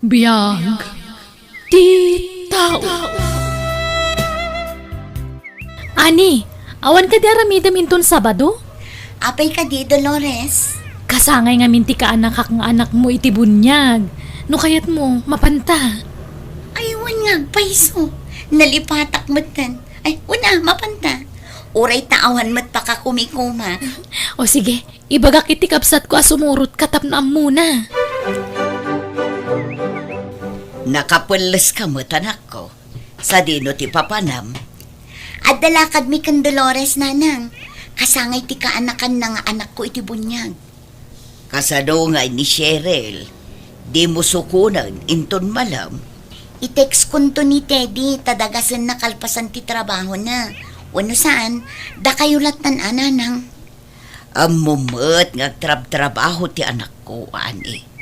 Biyag ti tao. Ani, awan ka di aramidam inton Sabado? Apay ka di, Dolores. Kasangay nga minti ka anak kang anak mo iti bunyag. No kayat mo, mapanta. Aywan nga, paiso. Nalipatak matan. Ay, una, mapanta. Uray taawan mat pa ka kumikuma. O sige, ibagak iti kapsat ko asumurot katap na muna. Nakapulis ka mo, tanak ko. Sa dino ti papanam. At dalakad mi kan Dolores, nanang. Kasangay ti kaanakan ng anak ko iti bunyag. Kasado nga ni Cheryl. Di mo sukunan, inton malam. I-text kunto ni Teddy, tadagasan na kalpasan ti trabaho na. Wano saan, da kayo latan ananang. Amumot nga trabaho ti anak ko, ani.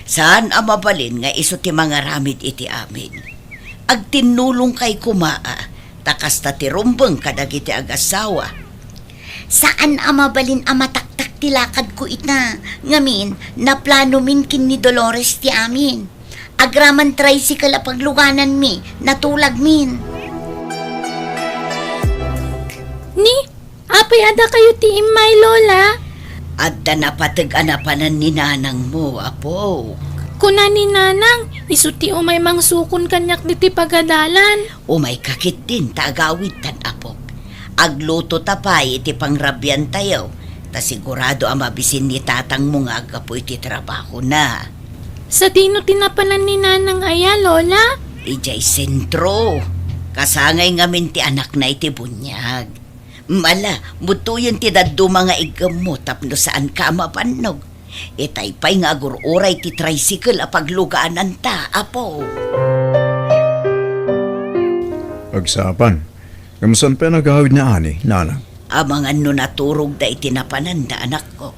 Saan amabalin nga iso ti mga ramid iti amin. Ag tinulong kay kumaa, takas ta ti rumbeng kadagiti agasawa. Saan amabalin amataktak ti lakad ko ita, ngamin na plano min kin ni Dolores ti amin. Agraman tricycle a pagluganan mi, natulag min. Ni, apay ada kayo ti imay lola? Adda na patag-anapanan ni nanang mo, apo. Kuna ni nanang, isuti umay mang sukon kanyak diti pagadalan. Umay kakit din, tagawid tan apok. Agluto tapay iti pangrabyan tayo. Ta sigurado ang mabisin ni tatang mo nga agapo iti trabaho na. Sa dino tinapanan ni nanang aya, lola? Ijay sentro. Kasangay ngamin ti anak na iti bunyag. Mala, butuyon ti daddo mga igamo tapno saan ka mapanog. Itaypay nga agururay ti tricycle a paglugaanan ta, apo. Agsapan, kamusan pa nagawid na ani, nanang? Amang ano naturog da itinapanan da anak ko.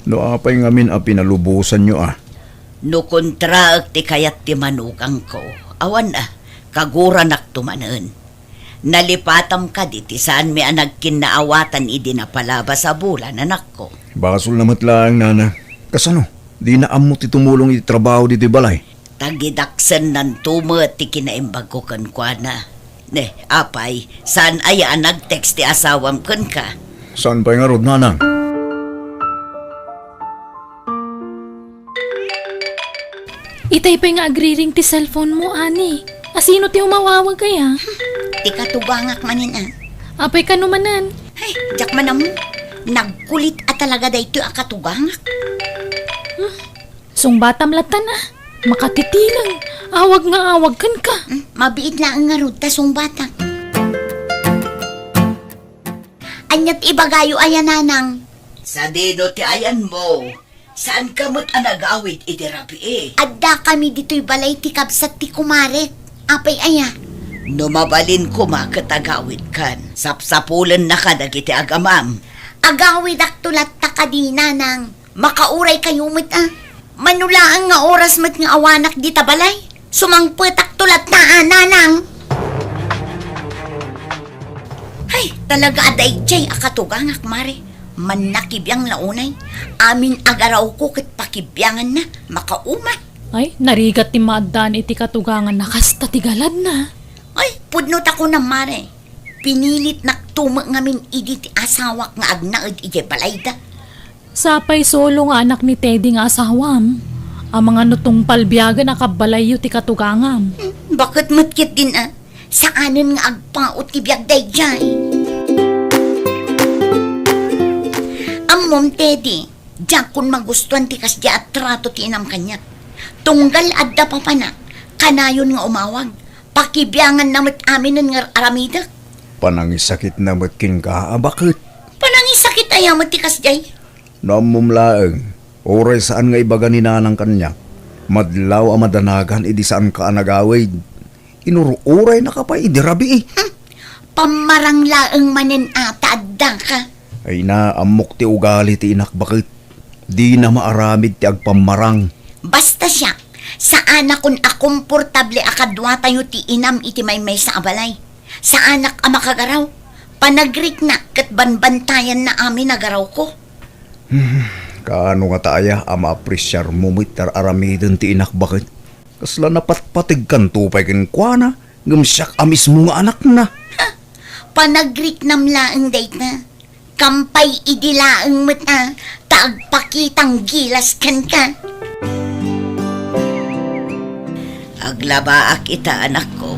No apay ngamin a pinalubusan nyo ah. No kontra ti kayat ti manukang ko. Awan kagura naktumanen. Nalipatam ka diti saan may nagkinaawatan idi na palaba sa bulan, anak ko. Basol namat lang, nana. Kasano, di na amo ti tumulong iti trabaho diti balay. Tagidaksen ng tumo ti kinaimbag ko kan kwa na. Ne, apay, saan aya nag-text ti asawam kan ka? Saan pa nga rod, nanang? Itay pa nga agriring ti cellphone mo, ani. Asino ti umawawag kaya? Ti katubangak manin Apay ka numanan. Ay, jak man mo. Nagkulit at talaga da ito akatugangak. Sungbatam latan Makatitilang. Awag nga awag kan ka. Mabiid na ang ngarod tasong bata. Anyat ibagayo ayan nanang. Sa dino ti ayan mo. Saan kamot anagawid iti rabi Adda kami dito'y balay ti kabsat ti kumaret. Apay aya. Numabalin ko makatagawid kan. Sapsapulan na ka dagiti agamam. Agawid aktulat ta kadina nang. Makauray kayo mit Manulaan nga oras mat nga awanak di tabalay. Sumangpet aktulat na nanang. Ay, talaga aday jay akatugangak mare. Manakibiyang launay. Amin agaraw ko kat pakibyangan na. Makauma. Ay, narigat ti maaddan iti katugangan nakasta tigalad na. Ay, pudnot ako na mare. Pinilit naktuma ngamin idi ti asawak nga agnaed ije balayda. Sapay solo nga anak ni Teddy nga asawam. Ang mga nutong palbiyaga nakabalayo ti katugangam. Bakit matkit din Saanan nga agpaot ti biyag day jay? Mom Teddy, diyan kun magustuhan ti kasya at trato ti inam kanya. Tunggal adda pa pa na, kanayon nga umawag. Pakibyangan namat amin nga aramidak. Panangisakit na matkin ka, bakit? Panangisakit ayamat ti kasyay. Namumlaeng, oray saan nga ibaga ni nanang kanya. Madlaw ang madanagan, idi saan ka anagawid. Inuruuray na ka pa, idi rabi Pamaranglaeng manen ata adda ka. Ay na, amok ti ugali ti inak bakit. Di na maaramid ti agpamarang. Basta siya, saan akong akomportable akadwa tayo ti inam iti may sa abalay. Sa anak amakagaraw, panagrik na kat banbantayan na amin nagaraw ko. Kaano nga taaya ama apresyar mo mitar aramidon ti inak bakit? Kasla napatpatig kan tupay kin kuana, ngumsyak amis mo nga anak na. Panagrik namlaang date na. Kampay idilaang mata, taagpakitang gilas kan ka. Aglabaak ita anak ko.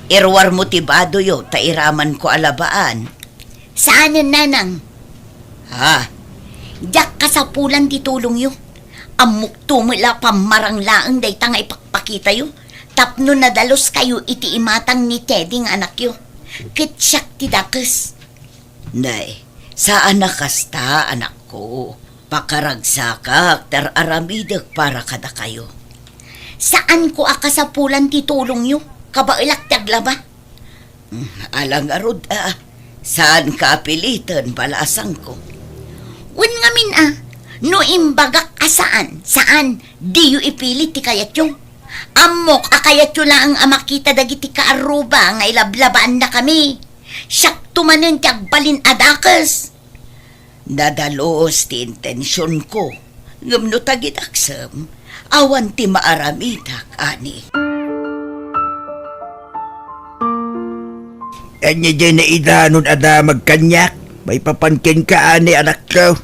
Irwar mo tibado yo, tairaman ko alabaan. Saanan nanang? Ha? Diyak ka sa pulan titulong yo. Amok tumula pamarang laang day tanga ipakpakita yo. Tapno nadalos kayo iti imatang ni Teddy nga anak yo. Kitsyak ti dakes. Nay, saan nakasta anak ko? Pakaragsakak tar aramidag para kada kayo. Saan ko akasapulan titulong yo? Kabailak taglaba? Alang arod saan ka apilitan balasang ko? Wen ngamin no imbagak asaan? Saan? Di yu ipilit ti kayat yung? Amok akayat yu lang ang makita dagiti kaaruba nga ilablabaan na kami. Siyak tumanin tiyag balin adakas. Nadalos ti intensyon ko. Ngamno tagidaksam, awan ti maaramitak, ani. Anya dyan na idanon ada magkanyak. May papankin ka ani anak ko.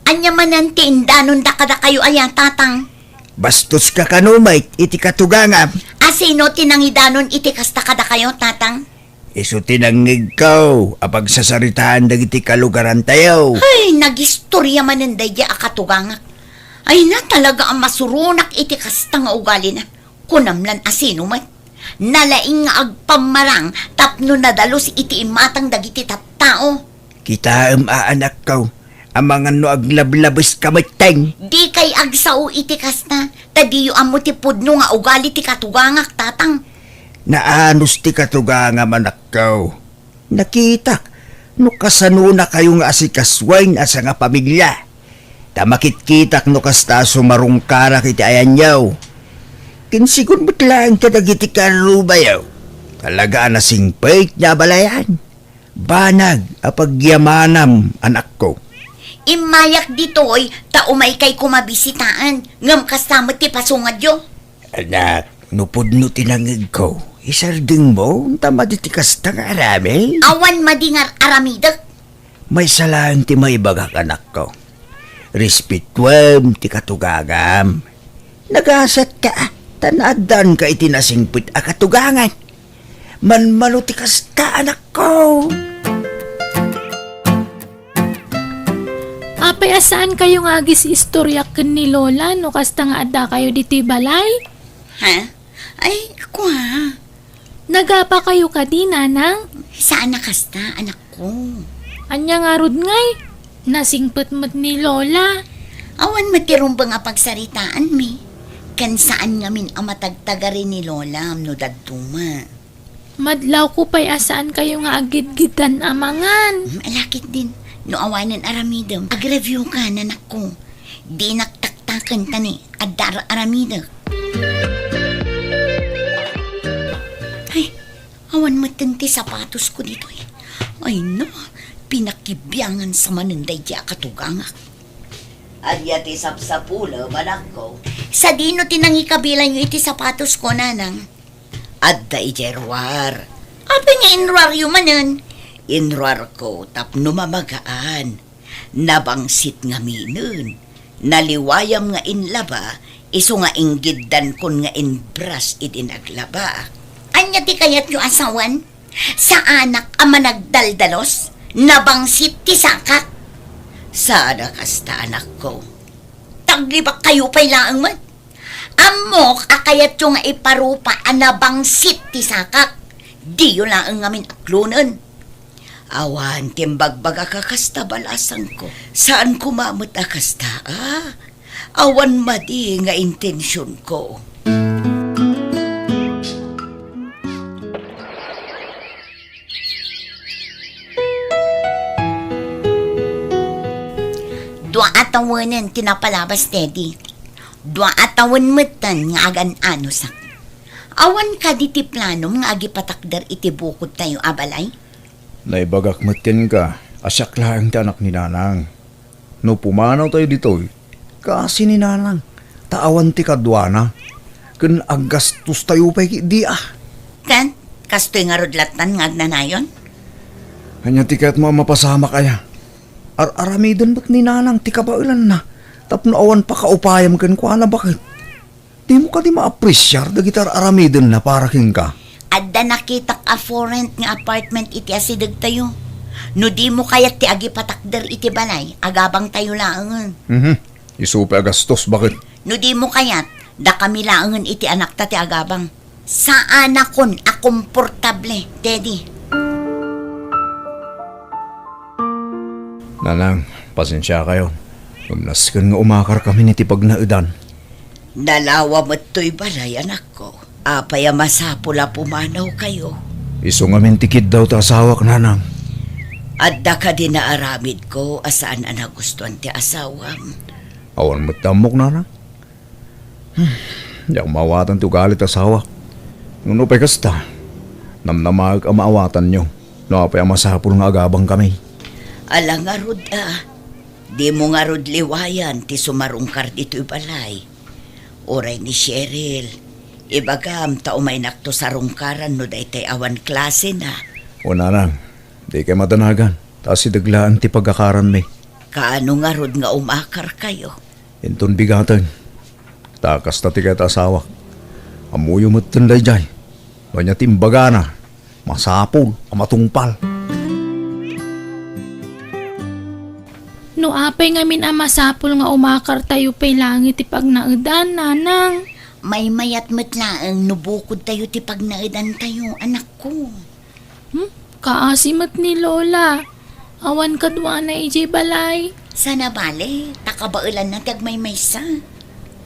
Anya manan ti indanon da kada kayo ayan tatang. Bastos ka kanumay, iti katugangam. Asino tinangidanon iti kasta kada kayo tatang? Isu tinangig ko, apag sasaritaan dagiti kalugaran tayo. Ay, nagistorya manan daya akatugangak. Ay na talaga ang masurunak iti kasta nga ugali na. Kunamlan asino man. Nalaing nga agpamarang tapno nadalos iti imatang dagiti tattao. Kita anak ko, amangan no aglablabis kamateng. Di kay agsao iti kasta, tadiyo amo ti pudno nga ugali ti katugangak tatang. Naanos ti katugangam anak ko. Nakita, no kasano na kayo nga asikaswain asa nga pamilya. Tamakit-kitak no kasta sumarungkarak iti ayanyaw. Kinsigun ba't lang kadagiti karubayaw? Talaga na singpait na balayan. Banag apagyamanam anak ko. Imayak ditoy, taumay kay kumabisitaan. Ngam kasama ti pasungad yo. Anak, nupod no tinangig ko. Isarding mo, tama di tikas tang arami. Awan madingar aramidak. May salaan ti may bagak anak ko. Respetwam ti katugagam. Nagasat ka, tanadan ka itinasingpit a katugangan. Manmano ti kasta anak ko. Apay asaan kayo nga agis istorya ken ni Lola no kasta nga adda kayo diti balay? Ha? Ay, kwa. Nagapa kayo kadi nanang? Saan nakasta, anak ko? Anya nga rod ngay? Nasingpet mo't ni Lola. Awan matirumbang nga pagsaritaan mi. Kan saan ngamin ang matagtagarin ni Lola no dadtuma. Madlaw ko pa'y asaan kayo nga agid-gidan amangan. Alakit din. No awanan aramidam. Ag-review ka, nanak ko. Di naktaktakan tani. Adar aramidam. Ay, awan matanti sapatos ko dito eh. Ay no, pinakibyangan sa manunday di akatugangak. Adya ti sapsapula, manak ko. Sa dino tinangi kabilan yung iti sapatos ko, nanang. Adda ijerwar. Apa nga inraryo manan? Inrar ko tapno mamagaan. Nabangsit nga minun. Naliwayam nga inlaba, iso nga inggiddan kon nga inbras idinaglaba. Anya ti kayat yung asawan? Sa anak ama nagdaldalos? Nabangsit ti sakak? Sana kasta anak ko. Taglibak kayo pa'y laang man. Amok akayat yung nga iparupa anabangsit ti sakak. Di yun laang ngamin aklunan. Awan, timbagbaga ka kasta balasang ko. Saan kumamot akasta, Awan madi nga intensyon ko. Dua atawanan tinapalabas, Teddy. Dua atawan matan nga agan ano sak. Awan ka di ti plano nga agi patakder iti bukod tayo abalay. Naibagak matin ka, asyak lang ti anak ni nanang. No pumanaw tayo dito, kasi ni nanang, taawan ti kadwana. Kun agastos tayo pa di Kan, kastoy nga rodlatan nga agnanayon? Hanya tikat mo mapasama kaya. Aramidon ba't ni nanang tika ba ilan na? Tapno awan pa kaupayam kan ko ana bakit? Di mo ka di ma-appreciate da gitar aramidon na para king ka. Adda nakitak a for rent nga apartment iti asidag tayo. No di mo kayat ti agi patakder iti balay, agabang tayo laangan. Isupe agastos bakit? No di mo kayat, da kami laangan iti anak ta ti agabang. Sa anakon a komportable, Teddy. Nanang, pasensya kayo. Umnaskan nga umakar kami ni tipag na edan. Dalawa mo't to'y balay, anak ko. Apay masapula pumanaw kayo. Iso nga mintikid daw ta asawak nanang. Adda ka din na aramid ko asaan ang nagustuhan ti asawam. Awan mo't damok nanang. Di ako maawatan ti ugalit asawak. Nuno pa'y kasta. Namnamag ang maawatan nyo. No apay masapul nga agabang kami. Alang nga rod Di mo nga rod liwayan ti sumarungkar dito'y balay. Oray ni Cheryl. Ibagam ta umay nakto sa rungkaran no daytay awan klase na. O nanang, di kay madanagan. Tapos idaglaan ti pagkakaran mi. Kaano nga rod nga umakar kayo? Inton bigatan. Takas na ti kay asawak. Amuyo mo't tunday jay. Wanya timbaga na. Masapul, amatungpal. No apay ngamin ang masapul nga umakar tayo pa'y langit ipag naedan, nanang. May mayat matlaang nubukod tayo ti pagnaidan tayo, anak ko. Kaasimat ni Lola. Awan kadwa na ijay balay. Sana bale, takabailan na tagmay maysa.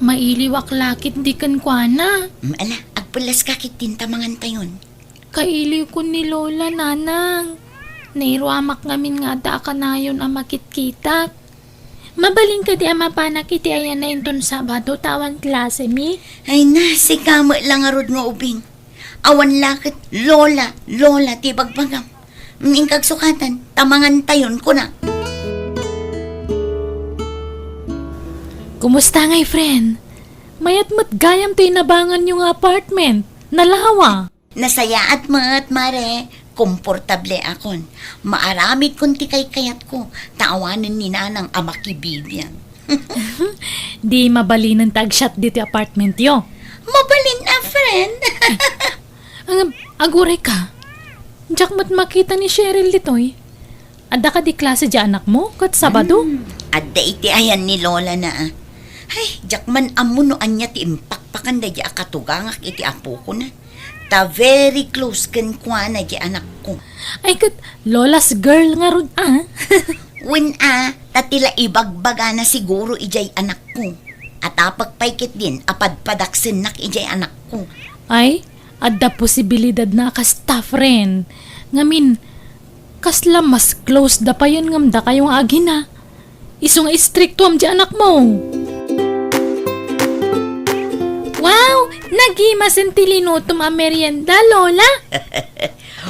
Mailiwak lakit di kan kwa na. Ala, agpulas kakit tintamangan tayon. Kailiw ko ni Lola, nanang. Nairuamak ngamin nga da ka na yun ang makitkitak. Mabaling ka di ama panak iti ayan na inton Sabado tawan klase mi. Ay na, si kamo lang arod nga ubing. Awan lakit, lola, ti bagbagam. Ingkag sukatan, tamangan tayon ko na. Kumusta ngay friend? Mayat mat gayam to'y nabangan yung apartment. Nalawa. Nasaya at mare, komportable akon. Maaramid kun ti kay kayat ko, taawanan ni nanang amakibibyan. Di mabalinan tag-shot dito apartment yo. Mabalin na, friend. Ang aguray ka. Diyak mat makita ni Cheryl ditoy. Ada ka di klase di anak mo kat Sabado. Adda iti ayan ni Lola na Ay, jakman amuno anya ti impakpakan da di akatugangak iti apo ko na. Ta very close ken kwa na di anak ko. Ay kat Lola's girl nga rod When tatila ibagbaga na siguro ijay anak ko. At apagpaykit din apadpadaksin nak ijay anak ko. Ay, adda posibilidad na ka staff rin. Ngamin, kasla mas close da pa yun ngamda kayong agi na. Isong istrikto am di anak mo. Wow! Nagimasin tilinutom ang merienda, Lola.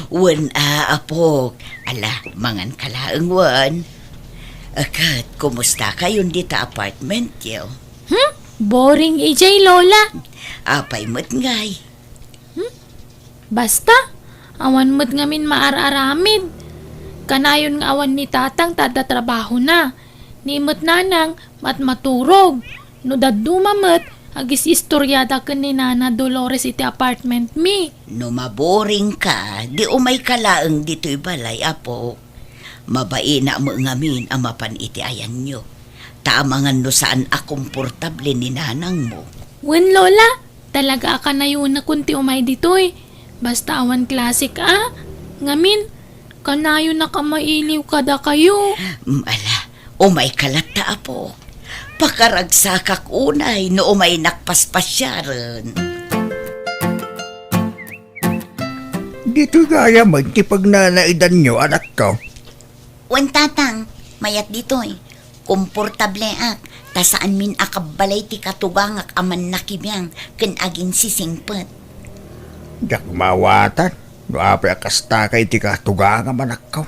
Wan apok. Ala, mangan kalaang wan. Akat, kumusta kayon dita apartment yo? Boring EJ, Lola. Apay mo't ngay. Basta, awan mo't ngamin maararamid. Kanayon nga awan ni tatang tada trabaho na. Nimot nanang mat maturog. No dadumamot, agis istoryada ka ni Nana Dolores iti apartment mi. No maboring ka, di umay kalaang dito'y balay, apo. Mabai na mo ngamin ang mapan iti ayan nyo. Taamangan no saan akomportable ni nanang mo. Wen Lola, talaga ka na yun na kunti umay ditoy. Basta awan klasik Ngamin, kanayo na kamailiw kada kayo. Ala, umay kalat ta, apo. Pakaragsakak unay no umay nakpaspasyaran. Dito gaya man tipag nanaidan nyo, anak ko. Wen tatang, mayat ditoy. Komportable tasaan min akabalay ti katugangak aman nakibiyang ken agin sisingpet. Yak mawatan, no apay akasta kay ti katugang anak ko.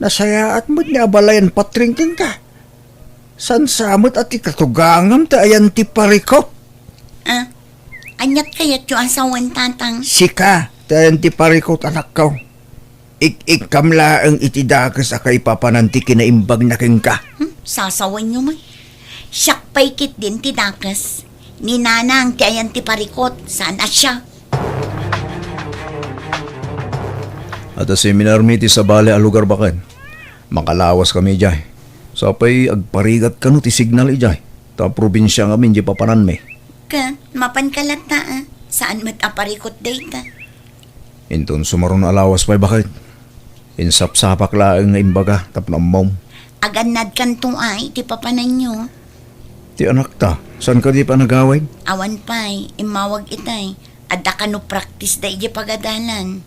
Nasayaat mo't niya balayan patringking ka. San samot at ti katugangam ta ayan ti parikop. Anyat kayat yung asawan tatang. Sika, tayan ti parikot anak ko. Ik-kamla ang itidakas akay papananti kinaimbag na king ka. Sasawan nyo man. Siyak paikit din ti dakas. Ni nanang tiayan ti parikot. Sana siya. At seminar mi ti sa bale a lugar baken. Makalawas kami jay. Sapay agparigat kanu ti signal ijay. Ta probinsya ngamin di papanan me. Ka, mapankalata Saan mat aparikot data? Inton sumaron alawas pa'y bakit? Insap-sapak laang nga imbaga tapno mom. Aganad kanto ay, ti papanan nyo. Ti anak ta, saan ka di pa nagaway? Awan pa'y, imawag itay. Adda ka no practice da iji pagadalan.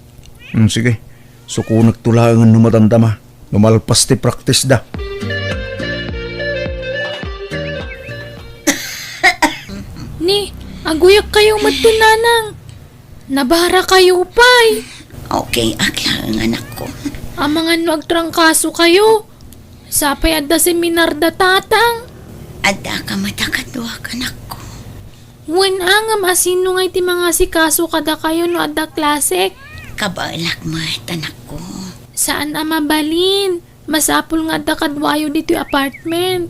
Sige, sukunag tulangan numadamdama. Numalpas ti practice da. Ni, aguyak kayo magtunanang. Nabara kayo pa'y. Okay, akla ang anak ko. Amangan no agtrangkaso kayo. Sapay adda seminar da tatang. Adda ka matakadwa anak ko. Wen angam asino nga iti mga sikaso kada kayo no adda klasek. Kabalak mat anak ko. Saan ama balin? Masapul nga adda kadwayo dito yung apartment.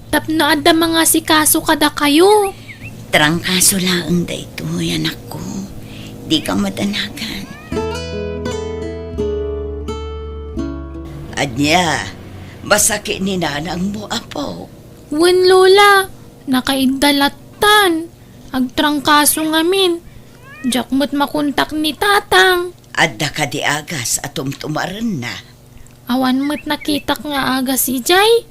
Tapno adda mga sikaso kada kayo. Trangkaso laang da ito, anak ko. Di ka matanagan. Anya, masakit ni nanang mo, apo. Wen lola, nakaidalatan. Agtrangkaso ngamin. Jakmat makontak ni tatang. Adda ka di agas atom tumaran na. Awan mat nakitak nga aga si Jay.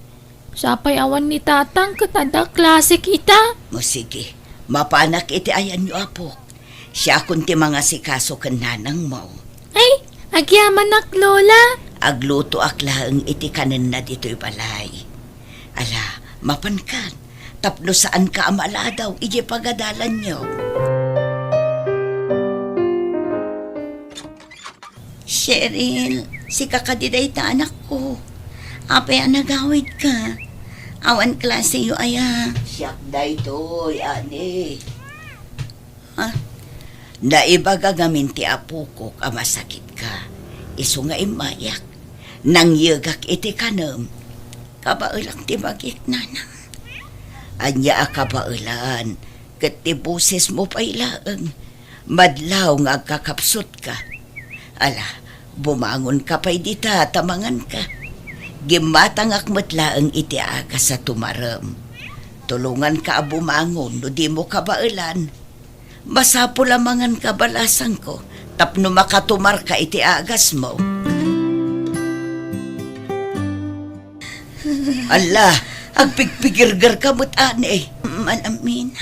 Sapay awan ni tatang katada klase kita. Mo sige, mapanak iti ayan nyo, apo. Siya kunti mga sikaso kan nanang mo. Ay, agyaman nak lola. Agluto aklaang iti kanan na dito'y balay. Ala, mapankan. Tapno saan ka amala daw, iji pagadalan nyo. Cheryl, si kakadiday ta anak ko. Apay ang nagawid ka. Awan klase yo aya. Siyak na ito'y, ani. Ha? Naibaga gamin ti apo ko kamasakit ka. Iso nga imayak. Nang yagak iti kanam. Kabailang ti bagik nanang. Anya akabailan. Kat ti buses mo pa ilaang. Madlaw nga agkakapsot ka. Ala, bumangon ka pa'y dita, tamangan ka. Gimatang akmatlaang iti aga sa tumaram. Tulungan ka bumangon, no di mo kabailan. Masapo lamangan ka balasang ko, tapno makatumar ka iti agas mo. Ala, agpigpigirgar ka mo't ane. Malamin,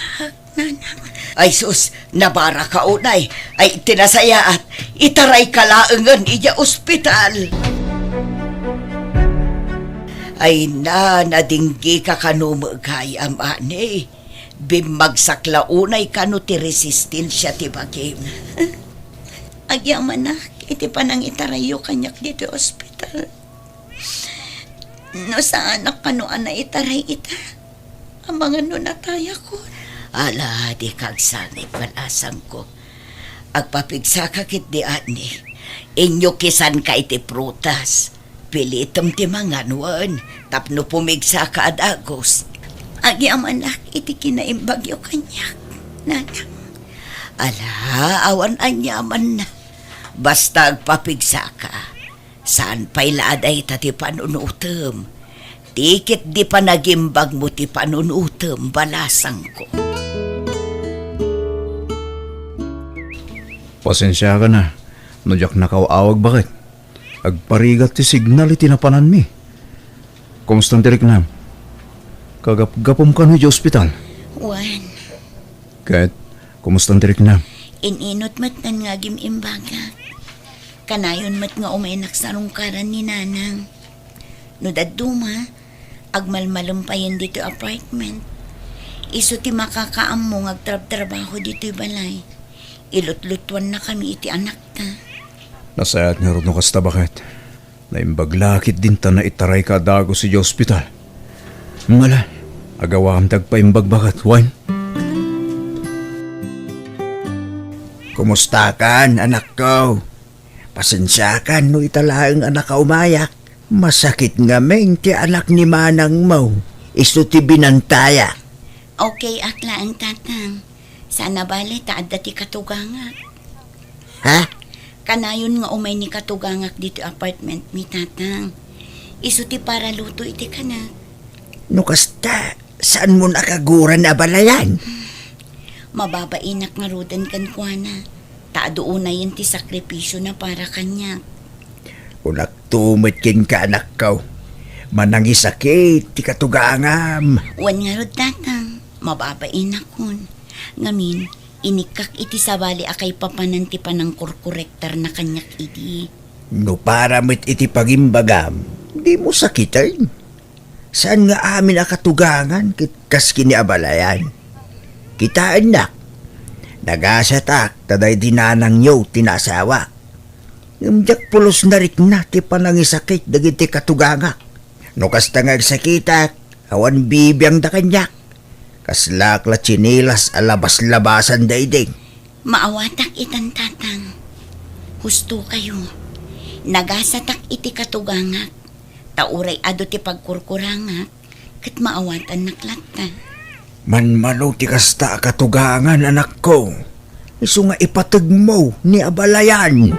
nanang. Ay sus, nabara ka unay. Ay tinasaya at itaray ka laangan iya ospital. Ay nadinggi ka kanumagay am ane. Bimagsak launay kanu ti resistensya ti bagim. Agyaman na, iti pa nang itarayo kanyak dito ospital. No saan na kanuan na itaray ita. Ang mga nunataya ko. Ala, di kagsanay palasang ko. Agpapigsa ka kit di ani. Inyo kisan ka iti prutas. Pilitom ti mga nuan. Tapno pumigsa ka adagos. Agyaman na, iti kinaimbagyo kanyak. Nanang. Ala, awan anyaman na. Basta agpapigsa ka. Saan pa'y laaday tati panunutom. Tikit di pa nagimbag mo ti panunutom balasang ko. Pasensya ka na. Nujak nakawawag bakit? Agparigat ti signal iti napanan mi. Kumusta tirik na? Kagap-gapom ka no di ospital. Juan, Kahit, kumusta tirik na? ininot mat nan nga gimimbaga. Kanayon mat nga umaynak sa rungkaran ni nanang. No daduma, agmalmalumpayan dito apartment. Iso ti makakaam mo ngagtrab-trabaho dito balay. Ilutlutuan na kami iti anak ta. Nasayat nga rin no kasta bakit? Naimbaglakit din ta na itaray ka dago si hospital. Ngala, agawa ang tagpaimbag bakit, wine? Kumusta kan, anak ko? Pasensya kan no italaang anak ka umayak. Masakit nga meng ti anak ni manang mo. Isu ti binantaya. Okay, akla ang tatang. Sana bali, taad dati katugangak. Ha? Kanayon nga umay ni katugangak dito apartment mi tatang. Isuti para luto iti ka na. No kasta, saan mo nakaguran na balayan? Mababainak nga rodan kan kuana. Taado unayin ti sakripisyo na para kanya. Unak tumitkin ka anak ko. Manangisakit, ti katugangam. Wan nga rod tatang. Mababainak kun. Ngamin, inikak iti sabali akay papanan ti panang kurkurektar na kanyak iti. No para mit iti pagimbagam, di mo sakitan. Saan nga amin akatugangan kas kiniabalayan? Kita anak, nagasatak taday dinanang nyo tinasawa. Ngumjak pulos na rik na ti panangisakit dagiti katuganga. No kasta nga sakitak, awan bibiyang da kanyak. Kaslak la chinilas alabas-labasan dayding. Maawatak itan tatang. Husto kayo. Nagasatak iti katugangak. Tauray ado ti pagkurkurangak. Kat maawatan naklata. Manmano ti kasta katugangan anak ko. Isu nga ipatag mo ni abalayan.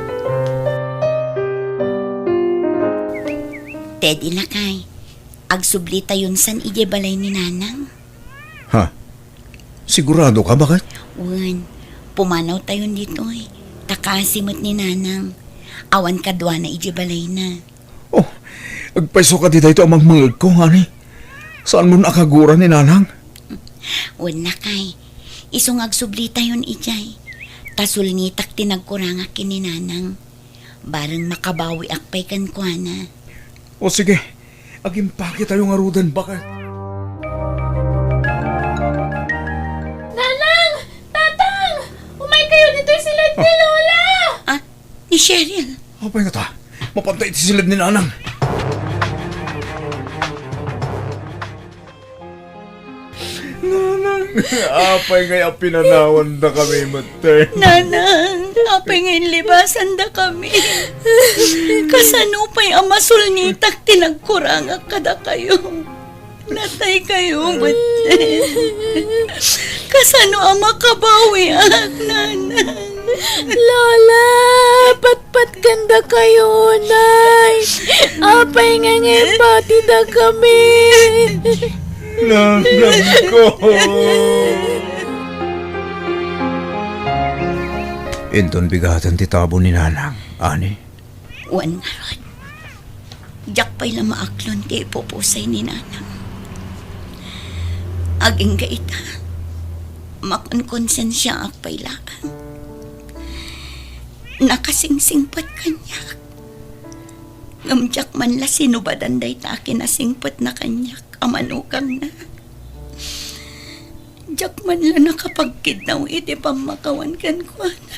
Teddy lakay. Agsubli tayon san ije balay ni nanang. Ha? Sigurado ka bakit? Wan, pumanaw tayon dito eh. Takasimot ni nanang. Awan kadwa na ije balay na. Oh, agpaiso ka di dito amang mangag ko, honey. Saan mo nakagura ni nanang? Wan lakay. Isong agsubli tayon ijay. Tasul nitak tinagkurangak kini nanang. Barang makabawi akpay kan kuana. O sige, agimpake tayo nga rudan bakit? Nanang! Tatang! Umay kayo dito sila ni Lola! Ah, ni Cheryl. Apay nga ta, mapantay iti silid ni nanang. Nanang, apay nga pinanawan na kami matay. Nanang, apay ngayon libasan da kami. Kasano pa'y amasul nitak tinagkurangak kada kayo. Natay kayo, matay. Kasano ang makabawi ak, nanang. Lola! Patpat ganda kayo, Nay! Apay nga ngayon pati na kami! Nanang ko! Inton bigatan ti tabo ni nanang, ani? Wan nga rod. Diyak pa'y lamaaklon ti ipupusay ni nanang. Aging gaita. Makonkonsensya ak pa'y laan. Nakasingsingpat kanyak. Ngamjak man la sinubadan day ta kinasingpat na kanyak. Amanukang na. Diyak man la nakapagkidnaw iti pamakawan kan ko na.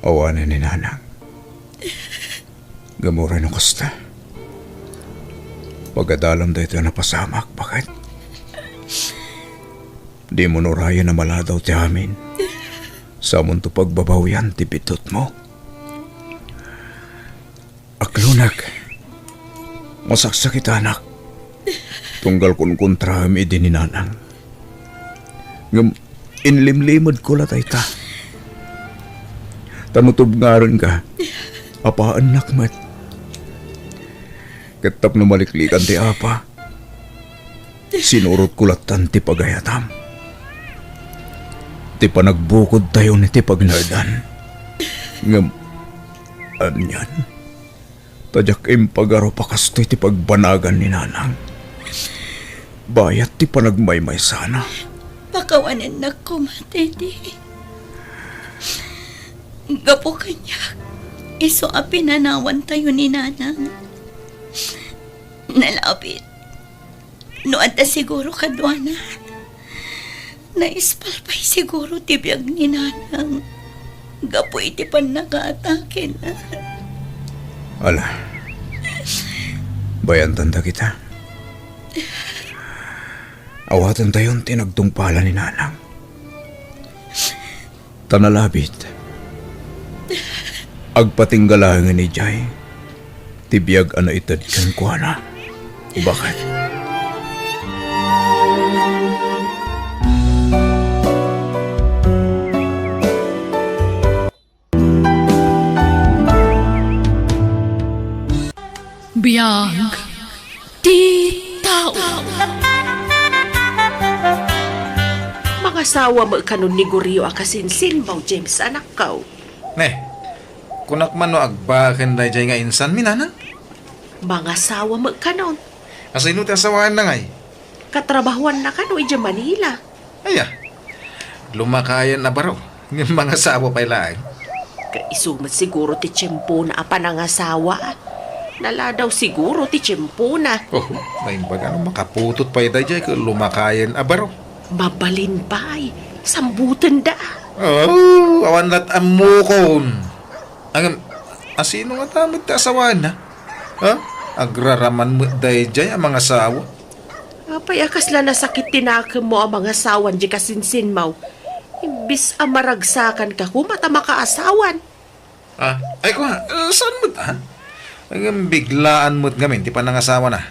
Awanan ni nanang. Gamuray no kasta. Pagadalam da ito na pasamak, bakit? Di mo nuraya na maladaw ti amin. Sa munto pagbabawian ti pitot mo. Aklunak. Masaksakit anak. Tunggal kun kontra mi din ni nanang. Ngam inlimlimod ko latay ta. Tanutub nga rin ka. Apaan nakmat. Katap na maliklikan ti apa. Sinurot kulatan ti pagayatam. Ti panagbukod tayo ni ti pagnardan. Ngam, anyan. Tadyak impagaro pakastoy ti pagbanagan ni nanang. Bayat ti panagmaymay sana. Pakawanan na ko, matindi. Gapo kanya. Iso a pinanawan tayo ni nanang. Nalapit. No ata siguro kadwana. Naispalpay siguro tibiyag ni nanang. Gapo iti pan nakaatake na. Ala, bayan tanda kita. Awatan tayon tinagtungpala ni nanang. Tanalabit. Agpatinggalangan ni Jay. Tibiyag ana itad kan kuana. Bakit? Biyag. Di tao. Mga sawa mo kanon ni Gorio akasinsin mo, James, anak ko. Ne, kunak man no agbaken da jay nga insan minana. Mga sawa mo kanon. Asino ti asawaan na ngay. Katrabahuan na kano ija Manila. Aya, lumakayan na baro. Ng mga sawa pa ilaan. Kaisumat siguro ti tiyempo na apa ng asawa. Nala daw siguro ti tiyempo na. Oh, may baga ano makaputot pa ida jay lumakayan a baro. Mabalin pa'y. Sambutan da. Oh, awan lat amukon. Ang asino nga tamad ti asawaan na? Ha? Agraraman mo day jay ang mga sawa. Apay akas la nasakit tinakam mo ang mga asawan di kasinsin mo. Imbis amaragsakan ka kumata makaasawan. Ah, ay ko saan mo ta? Ang biglaan mo't ngamin, ti pa nangasawa na.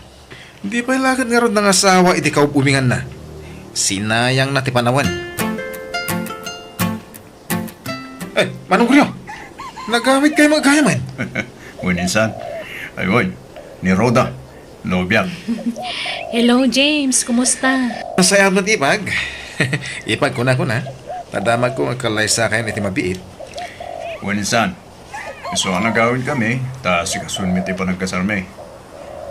Di pa ilakad nga ron nangasawa, iti kaup umingan na. Sinayang na ti panawan. Eh, Manong Guryo, nagamit kayo magkaya man. Insan. Ayun, ni Roda. Nobya. Hello, James. Kumusta? Masayab na tipag. Ipag ko na. Tadamag ko ang kalaysa kayo iti mabiit. Insan. So, ang nagawin kami, ta sikasun mi ti panagkasarme.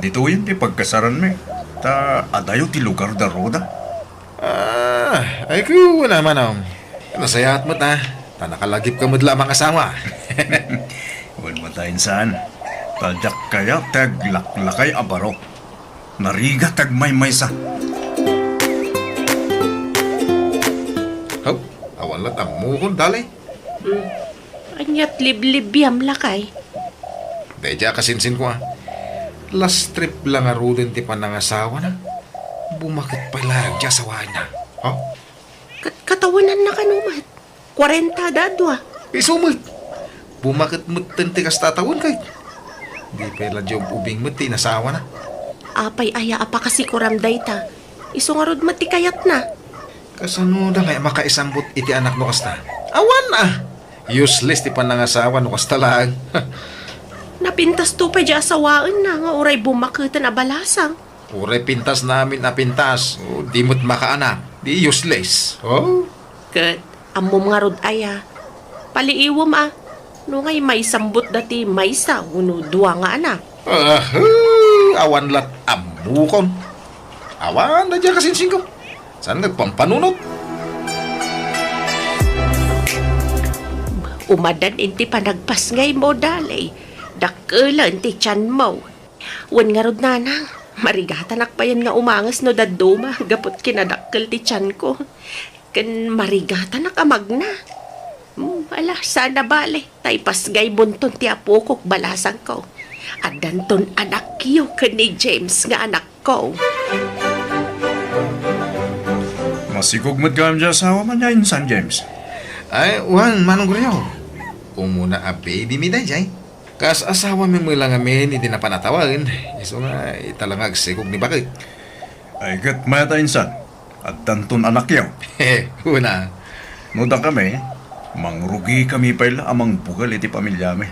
Dito yun ti pagkasaran mi. Ta adayo ti lugar da Roda. Ah, ay ko naman ang. Nasayat mo ta. Nakalagip ka mo dila mga asawa. Wan mo tayo insan. Tadyak kaya taglaklakay abaro. Nariga tagmay-maysa. Haw, awan lat ang mukon dalay. Anyat liblib-yam lakay. Deja kasinsin ko Last trip lang arudin ti panangasawa na. Bumakit pala dya sa na. Ha? Katawanan na kanumat. 40 dadwa. Isumot. Bumakit mo ti kas tatawan kay. Di pala dyan ubing mo ti nasawa na. Apay aya apa kasi kuramday ta. Isungarod mati kayat na. Kasano na nga makaisambot iti anak no kasta. Awan Useless ti panangasawa no kasta lang. Napintas to pa dya asawaan na nga oray bumakitan na balasang. Uray pintas namin na pintas. O, di mo't makaanak. Di useless. Oh? Kat, amom nga rod aya. Paliiwam no ngay may sambot dati may sa uno duwa nga anak. Awan lat amukon. Awan na dyan kasinsing ko. Saan nagpampanunot? Umadan inti panagpas ngay mo dalay. Dakela inti tiyan mo. Wan nga rod nanang. Marigatan akpayan nga umangas no daduma. Gapot kinadakkel ti tiyan ko. Kan marigatan akamag na. Ala, sana bale. Tay pasgay bunton ti apokok balasang ko. Adanton anak yo ka ni James nga anak ko. Masikog magkam dyan asawa man niya insan, James. Ay, wan, Manong Guryo. Umuna a baby mi dayjay. Kas asawa mi mo lang amin, hindi na panatawagan. Iso nga, italangag sikog ni bakit. Ay gat mata insan. At tanton anak yaw. Una. Nuda kami, mangrugi kami pala amang bugal iti pamilya mi.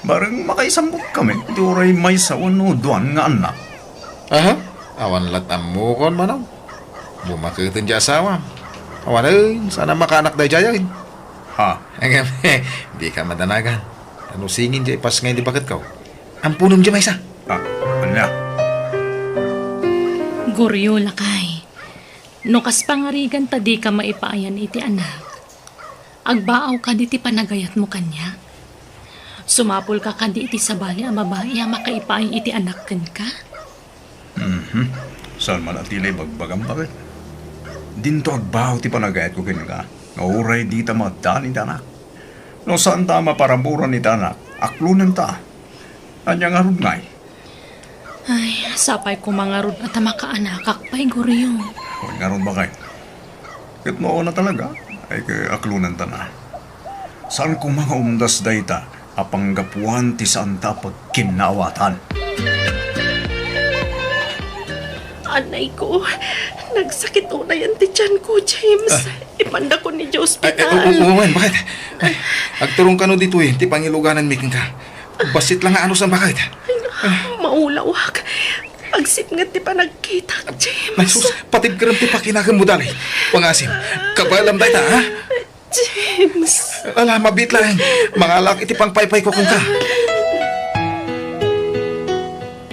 Barang makaisambot kami, iti oray may sawan no duan nga anak. Aha, awan lat amukon Manong. Bumakitin dyan asawa. Awan ay, sana makaanak dayjayan. Ha? Hanggang, di ka madanagan. Ano singin dyan, pas ngayon di bakit ka? Ang punong dyan may isa. Ah, ano? Guryo lakay. No kas pangarigan ta di ka maipaayan iti anak. Agbaaw ka di ti panagayat mo kanya. Sumapol ka kandi iti sabali ang babae ang makaipaay iti anak ken ka. Saan man atilay bagbagam bakit? Dinto agbaw ti panagayat ko kanya ka. Nauray di ta madani ti anak. No saan ta maparaburan ni ta anak? Aklunan ta. Anya nga rod ngay. Ay, sapay ko mga rod at makaanak akpay guryo. Huwag nga ron ba kay? Kahit mo na talaga, Ay kay aklunan ta na. Saan kung mga umdas dayta, apanggapuan ti saan ta pagkinawatan. Anay ko, nagsakit una yan ti tiyan ko, James. Ipanda ko ni Diyos hospital. Wen, bakit? Ay, agturong ka no dito eh, ti pangiluganan miking ka. Basit lang nga ano sa bakit. Maulawak. Agsit nga ti pa nagkita, James. Ay, sus, patid ka rin ti pakinagan mo dali. Pangasim, kabalam tayo ha? James. Ala, mabit lang. Mga laki ti pang paypay ko kung ka.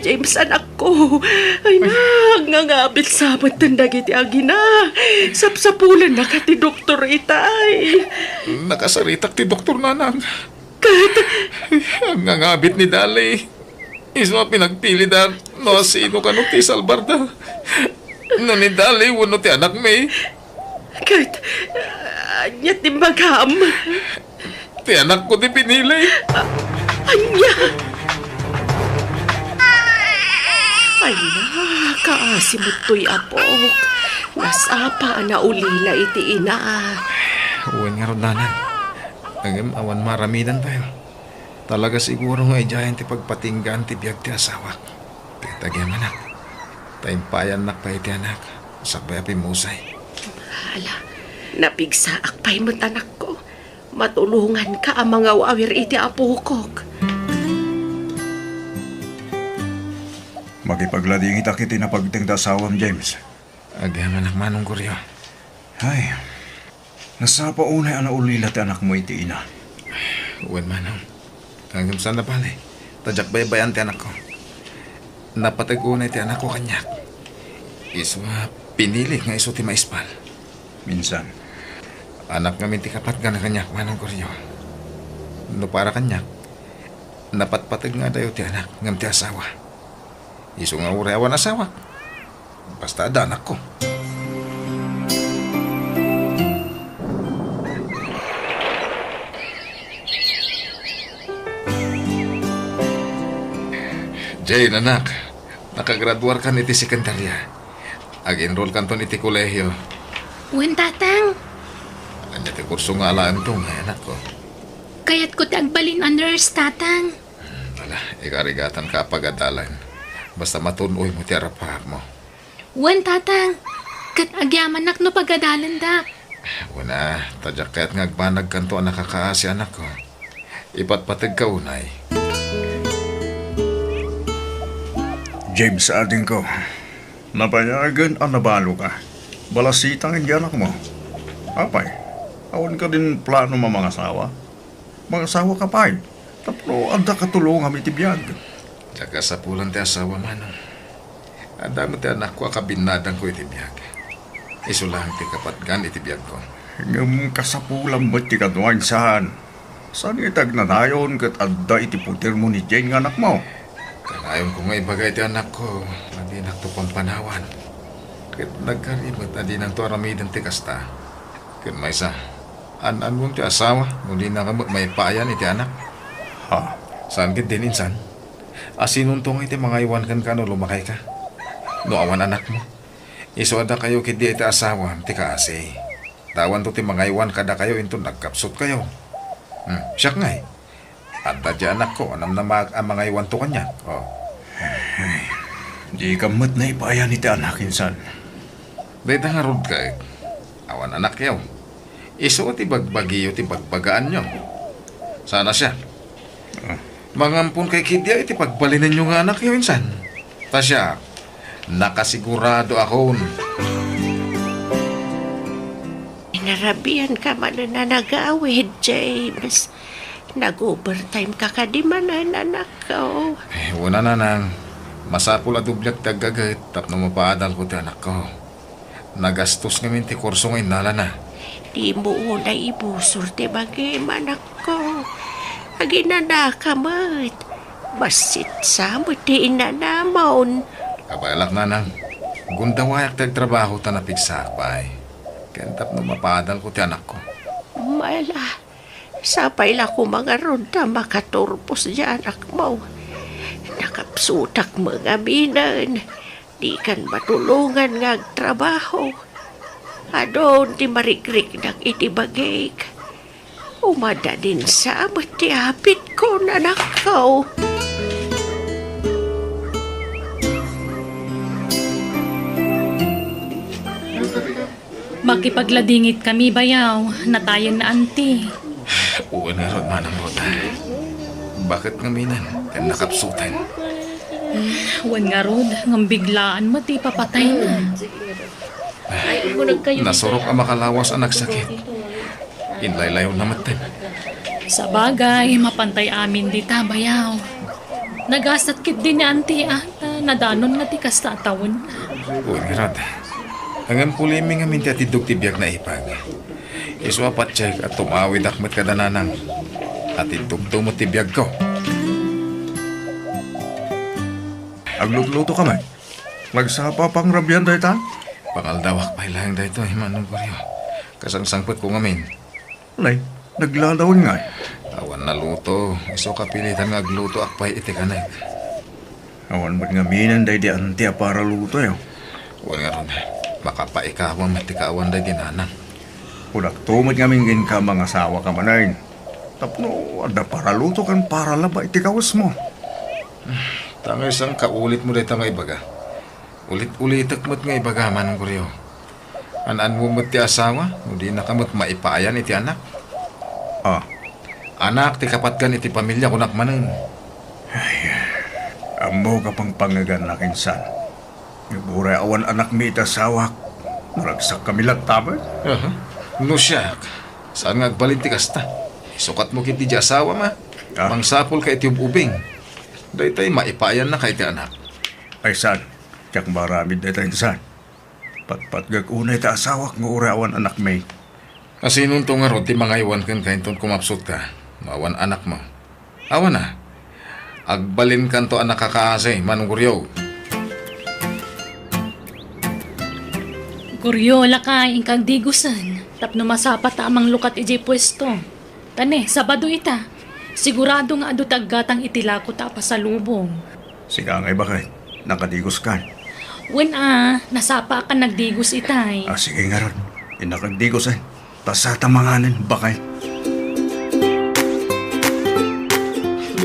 James, anak ko. Ay, nangangabit sa matandang iti agina. Sapsapulan na ka ti doktor itay. Nakasaritak ti doktor nanang. Ang ngangabit ni Dali. Isma pinagpili da no sino ka no ti Salbarda. No ni Dali, wano ti anak may. Kahit, anya timbagam. Ti anak ko ti pinili. Anya. Ay na, kaasimot to'y apok. Nasapa na ulila iti ina. Uwan nga ron nanang. Ang awan maramidan tayo. Talaga siguro nga ijayan ti pagpatinggan ti biyag ti asawa. Tagyan anak. Taimpayan nak pa iti anak. Sabay api musay. Hala, napigsaak pa'y mo't anak ko. Matulungan ka ang mga wawir iti apukok. Magipagladingit akiti na pagting dasawam, James. Agyan anak manong kuryo. Ay, nasapa unay ana ulila ti anak mo iti ina. Uwan manong. Hanggang saan na pala Tadyak baybayan ti anak ko. Napatagunay ti anak ko kanyak. Iswa pinili nga iso ti maispal. Minsan. Anak ngamin ti kapat ka na kanyak manong kuryo. No para kanyak. Napatpatag nga dayo ti anak ngam ti asawa. Iso nga ureawan asawa. Basta ada anak ko. Jane, anak. Nakagraduar kan iti sekundarya. Ag-enroll kan to iti kolehyo. Wen tatang, Kanya ti kurso nga alaan to nga anak ko. kayat ko ti agbalin a nurse tatang. Wala, ikarigatan ka pagadalan. Basta matunoy mo ti arapak mo. Wen tatang, kat agyaman nak no pagadalan da. Wala, tadyak kaya't ngagbanag kanto ang nakakaasi anak ko. Ipatpatag ka unay. James, ading ko. Napayagan ang nabalo ka. Balasitang hindi anak mo. Apay, awan ka din plano mga asawa. Mga asawa ka pa'y. Tapos anda katulong kami tibiyag. Tsaka sa pulang ti asawa manong. Adamo ti anak ko akabinadang ko itibiyag. Iso lang ti kapatgan itibiyag ko. Ngam kasapulang mo ti kaduan saan. Saan itag nanayon kat adda itiputir mo ni Jane nga anak mo? Kanayon ko nga ibagay ti anak ko. Adi nak to pampanawan. Kat nagkarimot adi nang to aramidan ti kasta. Kat may sa. An mong ti asawa. Muli na ka may payan iti anak. Ha? Saan kit din insan? Asinuntong iti mga iwan kan ka no lumakay ka. No awan anak mo. Iso ada kayo kit di iti asawa. Ti kaasi. Tawan to ti mga iwan kada kayo into nagkapsot kayo. Siyak nga eh. Adda di anak ko. Anam na ang mga iwan to kanya. Oh. Di ka mat na ipayan iti anak insan. Dahil nga rod ka eh. Awan anak yaw. Iso ti bagbagiyo ti bagbagaan nyo. Sana siya. Mangampun kay Kidya iti pagbalinan nyo nga anak yaw insan. Tasya, nakasigurado akon. Narabian ka man na nag-awid, James. Nag-overtime ka kadimanan, anak ko. Una na nang masapul at dublag tagagat tapno mapaadal ko ti anak ko. Nagastos ngamin ti kurso ngayon nala na. Di mo una ibusor ti bagay, anak ko. Aginana ka mat. Basit sa mo ti inanamon. Kabalak na nang gundawayak tagtrabaho ta napigsak pa eh. Kentap no mapaadal ko ti anak ko. Mala, sapay la ko mga ronda makaturpos di anak mo. Nakapsutak mga minan. Di kan matulungan nga trabaho. Adon ti marikrik nak iti bagay. Umada din sa ti hapit ko nanak ko. Makipagladingit kami bayaw, natayan na anti. Uwan nga ron, manang Roda. Bakit ngaminan? Kan nakapsutan. Wan nga rod, ng biglaan mo ti papatay na. Nasurok ang makalawas anak sakit. Inlaylayo naman din. Sa bagay, mapantay amin dita bayaw. Nagasat kit din ni anti nadanon nga ti kastatawon. Uwan nga Roda. Hanggang puliming amin ti atidog ti biyag na ipag. Iswa patseg at tumawid akmat kadananang. Atidog mo ti biyag ko. Agluto ka man. Magsapa pang rabyan dahi ta? Pangaldawak pa ilang dahito, manong Goryo. Kasangsangpot ko ngamin. Nay, naglalawin nga. Awan na luto. Iso kapilitan nga agluto akpay iti kanag. Awan ba't nga minan dahi di anti para luto yun. Huwag nga ron. Makapaikawan matikawan dahi dinanang. Udak tumot nga mingin ka mga asawa ka manayin. Tapno, ada para luto kan para laba iti kawas mo. Tangay isang kaulit mo dito nga ibaga. Ulit-ulitak mo't nga ibaga, manong Goryo. Anaan mo mo't ti asawa? Hindi na kamot maipayan iti anak. Ah, Anak, ti kapatgan iti pamilya kunak manan. amo ka pang pangagan na kinsan. Iburay awan anak mi iti asawak. Naragsak kami tabay. No siya. Saan nga agbalin ti kasta? Sukat mo kiti di asawa ma. Mangsapol ka iti ubing. Daytay maipayan na kay ti anak. Ay san, tiyak maramid na tayo san. Patpat unay ta asawak nga urawan anak may. Kasi nung to nga ron, ti mga iwan kan kain ton kumapsot ka. Mawan anak mo. Awan na. Agbalin kan to anak kakaasay, manong Goryo. Kuryola ka, ingkang digusan. Tapno masapat amang lukat ijay pwesto. Tane, Sabado ita. Sigurado nga adu taggatang itilako ta pa sa lubong. Siga ngay bakit? Nakadigos ka. Wen nasapa ka nagdigos itay. Sige nga ron. Inakagdigos Tasata manganan, bakit?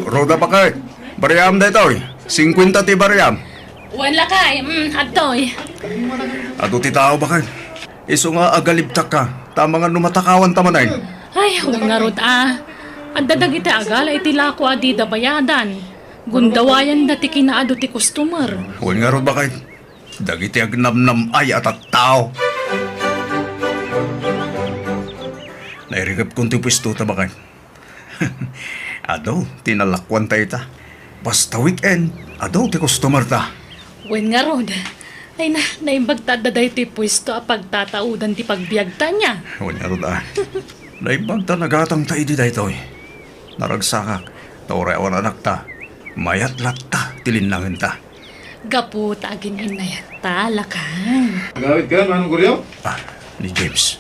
Roda bakit? Bariam da ito 50 ti bariam. Wen lakay, adtoy. Ato ti tao bakit? Iso nga agalibtak ka. Tama nga numatakawan tamanay. Ay, huwag nga rod Adadag iti agala iti lako adi da bayadan. Gundawayan da ti kinaado ti customer. Huwag nga ron bakit? Dagiti agnamnam ay at tao. Nairigap kong ti pwesto ta bakit? Ado, tinalakwan tayo ta. Basta weekend, ado ti customer ta. Wen nga rod. Ay naimbagtad da ti pwesto a pagtataudan ti pagbiagta niya. Huwag nga ron Naibag ta nagatang ta idi daytoy. Naragsakak, taurewan anak ta. Mayat latta, tilinangin ta. Gapu tagin inayat talakan. Gawit ka, manong Goryo? Ni James.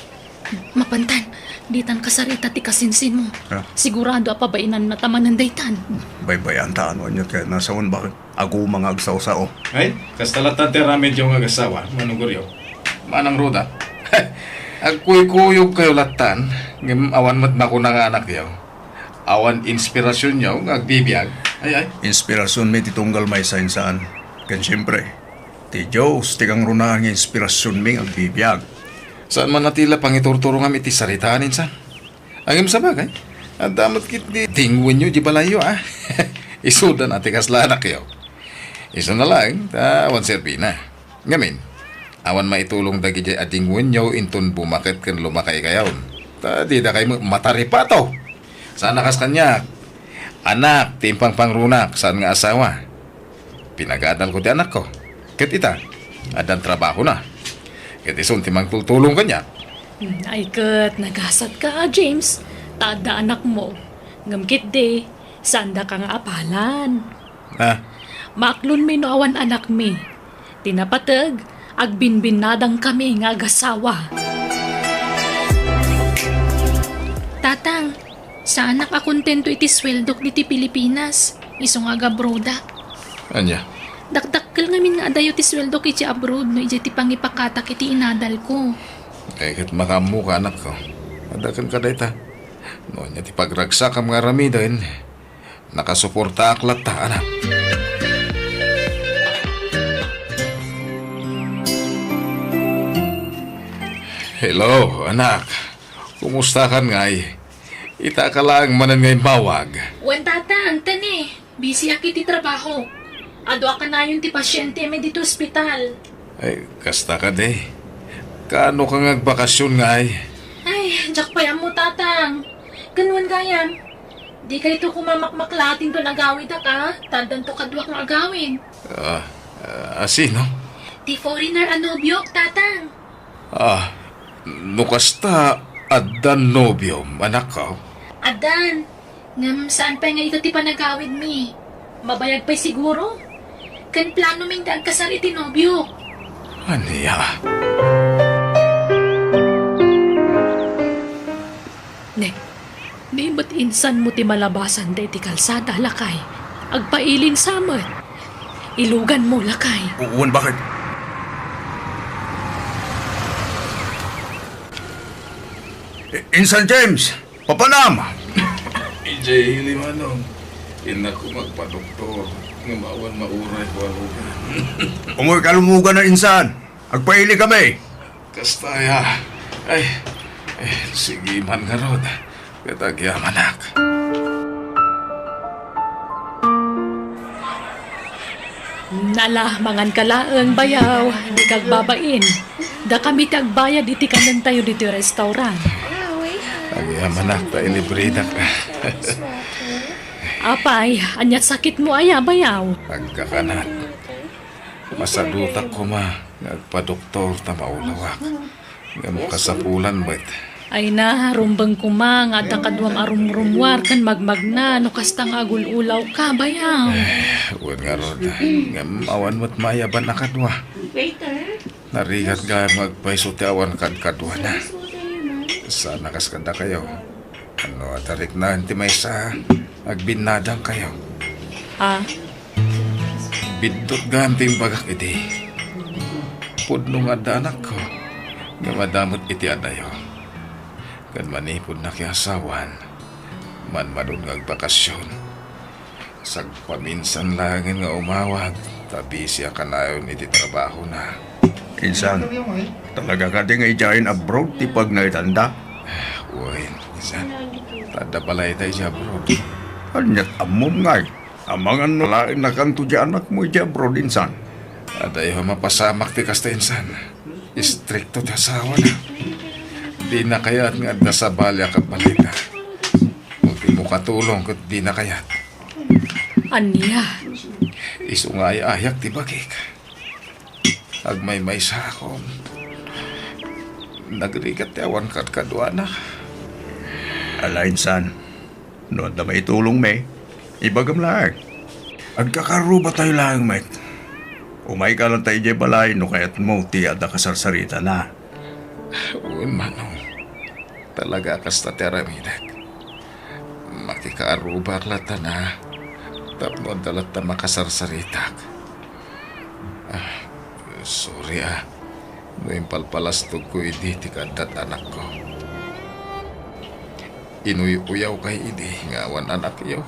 Mapantan, ditan kasarita ti kasinsin mo. Ha? Sigurado apabainan na tamanan daytan. Baybayan ta ano niya kaya nasawan bakit? Ako mga agsaw-sao. Ay, kastalatan ti ramen yung agasawa, manong Goryo. Manang Roda. Agkuy-kuyog kayo latan, ngem awan mat na ko na nga anak yaw. Awan inspirasyon yaw, agbibiyag. Ay. Inspirasyon may titunggal may saan. Kan siyempre, ti Diyos, ti kang runang inspirasyon may ang bibiyag. Saan man natila pangiturturo nga iti saritaan insan? Angim sa bagay. At damat kit di tingwin nyo di balayo Isudan ati kaslanak yaw. Iso na lang, awan serbina. Ngamin, awan maitulong dagi di atingwin nyo intun bumakit kan lumakay kayaw. Di da kayo mataripato. Saan nakas kanya? Anak, timpang pangrunak, saan nga asawa? Pinag-aadal ko di anak ko. Kat ita, adan trabaho na. Kat isun timang tulong kanya. Ay kat, nagasat ka James. Tada anak mo. Ngamkit de, sanda ka nga apalan. Maaklon mi no awan anak mi. Tinapatag, agbinbinadang kami nga agasawa. Tatang, saan nakakontento iti sweldok diti Pilipinas? Iso nga gabroda. Anya? Dakdakkel ngamin nga adayo ti sweldok iti abroad no iti pangipakatak iti inadal ko. Kahit makamu ka anak ko. Adakan ka dayta. Noon niya ti pagragsa ka mga ramidan. Nakasuporta aklat ta anak. Hello, anak. Kumusta kan ngay? Ita ka lang manan ngay mawag. Wan tatang, tani. Busy aki ti trabaho. Ado ka na yun ti pasyente may dito ospital. Ay, kasta ka de. Kaano ka ngagbakasyon ngay? Ay, jak pa yan mo tatang. Ganwan gayan. Di ka ito kumamakmaklatin to nagawid ka. Tandan to kadwak ng agawin. Asino? Ti foreigner anobyok, tatang. Nukasta adan nobyo, anak ko. Adan, ngam saan pa nga ito ti panagawid mi? Mabayag pa'y siguro? Kan plano ming daag kasar iti nobyo. Aniya? Ni ba't insan mo ti malabasan day ti kalsada, lakay? Agpailin samat. Ilugan mo, lakay. Uwan, bakit? Insan James! Papanam! EJ Limanong, ina ko magpa-doktor. Ngamawan mauray ko alugan. Umoy kalumugan na insan! Agpaili kami! Kastaya. Ay, sige man nga rod. Katagya manak. Nala, mangan kalaang bayaw. Di kagbabain. Da kami tagbayad iti kanan tayo dito restaurant. Agya manak ta ilibrida ka. Apay, anyat sakit mo aya bayaw. Agkakanat. Masadutak ko ma. Nagpa-doktor ta maulawak. Nga mo kasapulan ba't. Ay na, rumbang kumang at kadwam arumrumwar kan magmagna no kastang agul-ulaw ka bayaw. Huwag nga rod. Nga awan mo't mayaban na kadwa. Narigat nga magpaiso ti awan kadwa na. Sana kaskanda kayo. Ano atarik na ti may sa agbinadang kayo. Bidot nga ang bagak iti. Pudno nga anak ko. Nga madamot iti adayo. Kan manipod na kiasawan. Man madun nga agbakasyon. Sagpaminsan langin nga umawag. Tabi siya kanayon iti trabaho na. Insan, talaga ka di nga ijayin abroad ti pag naitanda? Uy, isan. Tada balay tayo siya bro. Anyat amom ngay. Amangan nalain na kanto di anak mo di abroad, insan. Adayo mapasamak ti kasta insan. Istrikto ti asawa na. Di na kayat nga adda sa balya ka balita. Kung di mo katulong kung di na kayat. Anya? Iso nga ay ayak ti bagik. Agmay-may sa akong. Nagrigat ti awan kat kadwa na. Ala, insan. Noon na may tulong may. Ibagam lang. Agkakaruba tayo lang, mate. Umay ka lang tayo di balay no kaya't mo ti adda kasarsarita na. Uy, manong. Talaga kasta ti aramidak. Makikaaruba lata na. Tapno dalat na makasarsaritak. Sorry Ngayon palpalastog ko idi ti kadat anak ko. Inuy-uyaw kay idi ngawan anak iyo.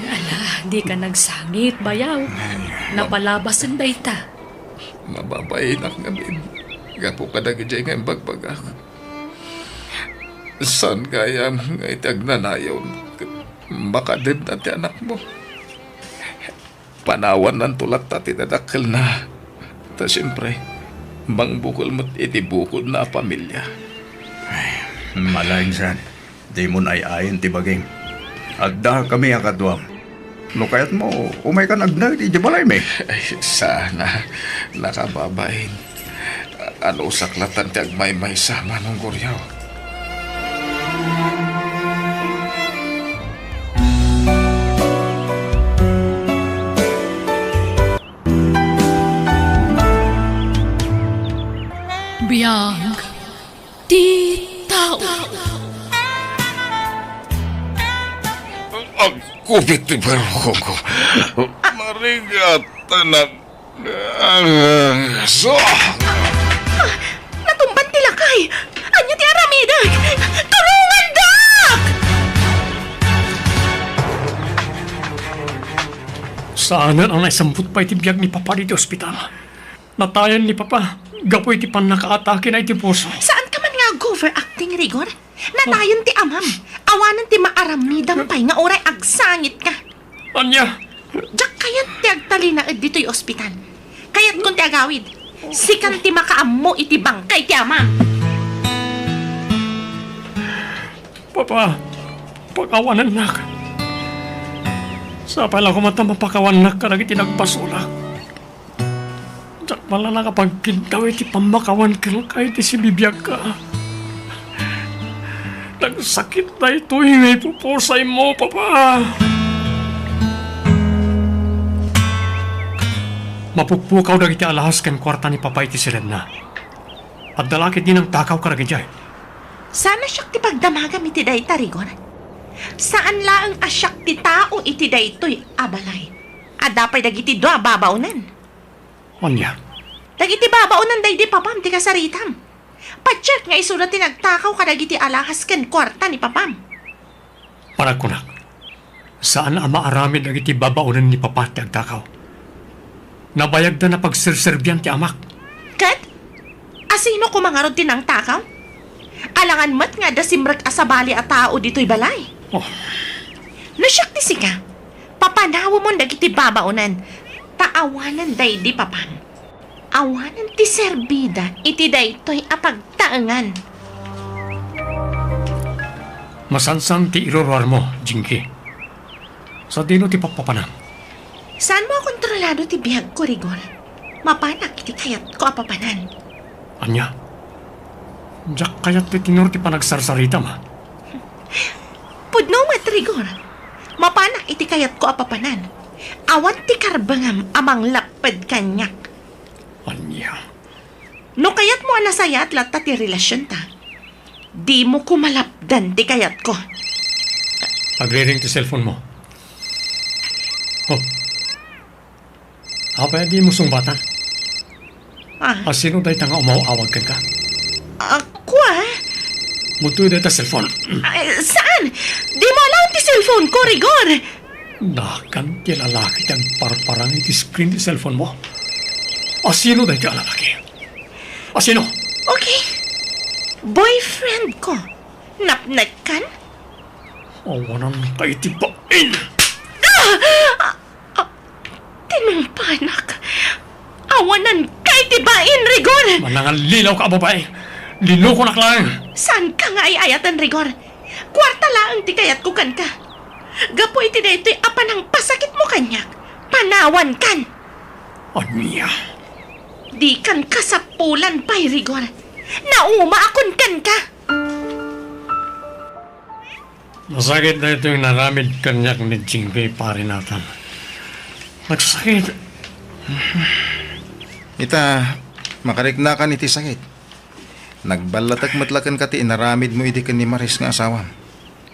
Ala, di ka nagsangit, bayaw. Napalabasan day ta. Mababainak nga din. Gapo ka nagijay nga bagbagak. San kaya nga itagnanayon? Baka din natin anak mo. Panawan ng tulat na tinadakil na. Ta siyempre, bang bukol mo't itibukod na pamilya. Malain san. Di mo na ayin ti baging. Adda kami akadwam. No kaya't mo, umay ka nagnag di balay may. Ay, sana nakababain. Ano saklatan ti agmay-may sama ng guryaw. Biyag, ti tao. Ang kupit ti barko ko. Marigat na so. Saan ang naisambut pa iti biyag ni Papa dito ospital? Natayan ni Papa, gapo iti pan nakaatake na iti puso. Saan ka man nga overacting, Rigor? Natayon ti amam. Awanan ti maaramidam pay nga oray agsangit ka. Anya, Diyak kayat ti agtali na dito'y ospital. Kayat kung ti agawid. Sikan ti makaammo iti bangkay ti amam. Papa, pakawanan na ka. Sa pala ko mata mapakawan na ka lagi tinagpasulak. Diyak pala nakapagkintaw iti pamakawan ka kahit iti bibiyag ka. Nagsakit na ito, hingay pupusay mo, Papa. Mapukpukaw na iti alahas ken kwarta ni Papa iti Serena. At dalakit din ang takaw ka lagi dyan. Sana siyak ti pagdamagam iti dayta, Rigor. Saan laang asyak ti tao iti daytoy abalay. Adapay dagiti doa babaunan. Anya, Dagiti babaunan daydi papam ti kasaritam. Patsyak nga isulat ti nagtakaw kadagiti alahas ken kwarta ni papam. panagkunak. Saan ang maaramid dagiti babaunan ni Papa ti agtakaw? Nabayag na pagserserbian ti amak. Kat? Asino kumangarod ti nang takaw? Alangan mat nga da simrek asabali a tao dito'y balay. Oh, Nasyak ti sika. Papanawa mo dagiti babaunan. Taawanan daydi papam. Awanan ti serbida iti daytoy apagtaengan. masansang ti irorwar mo, Jinky. Sa dino ti papapanam. Saan mo kontrolado ti biyag ko, Rigor? Mapanak iti kayat ko apapanan. Anya, jak kayat ti tinur ti panagsarsarita ma. Pudno mat, Rigor. Mapanak iti kayat ko apapanan. Awan ti karbangam amang lapad kanyak. Anya, No kayat mo anasaya at lata ti relasyon ta. Di mo kumalapdan ti kayat ko. agre-ring ti cellphone mo. Oh, apa di mo sumbatan? Ah, Asino day tanga umawawag kan ka? ako Mutuy day ta cellphone. Saan? Di mo alam ti cellphone ko, Rigor. Nakan ti lalaki ti parparang iti screen ti cellphone mo. Asino day ti lalaki? Asino? Okay. Boyfriend ko. Napnag kan? Awanan tayo ti bain. Tinumpanak. Awanan kay tibain, Rigor. Manangan lilaw ka, babae. Lino ko naklang. Saan ka nga ay ayatan, Rigor? Kwarta laang ti kayat ko kan ka. Gapo iti daytoy apanang pasakit mo kanyak. Panawan kan. Anya, Di kan kasapulan pa'y, Rigor. Nauma akon kan ka. masakit na ito yung naramid kanyak ni Jinky pare natin. Nagsakit. Ita, makarignakan iti sakit. Nagbalatag matlakan ka ti inaramid mo iti kan ni Maris nga asawa.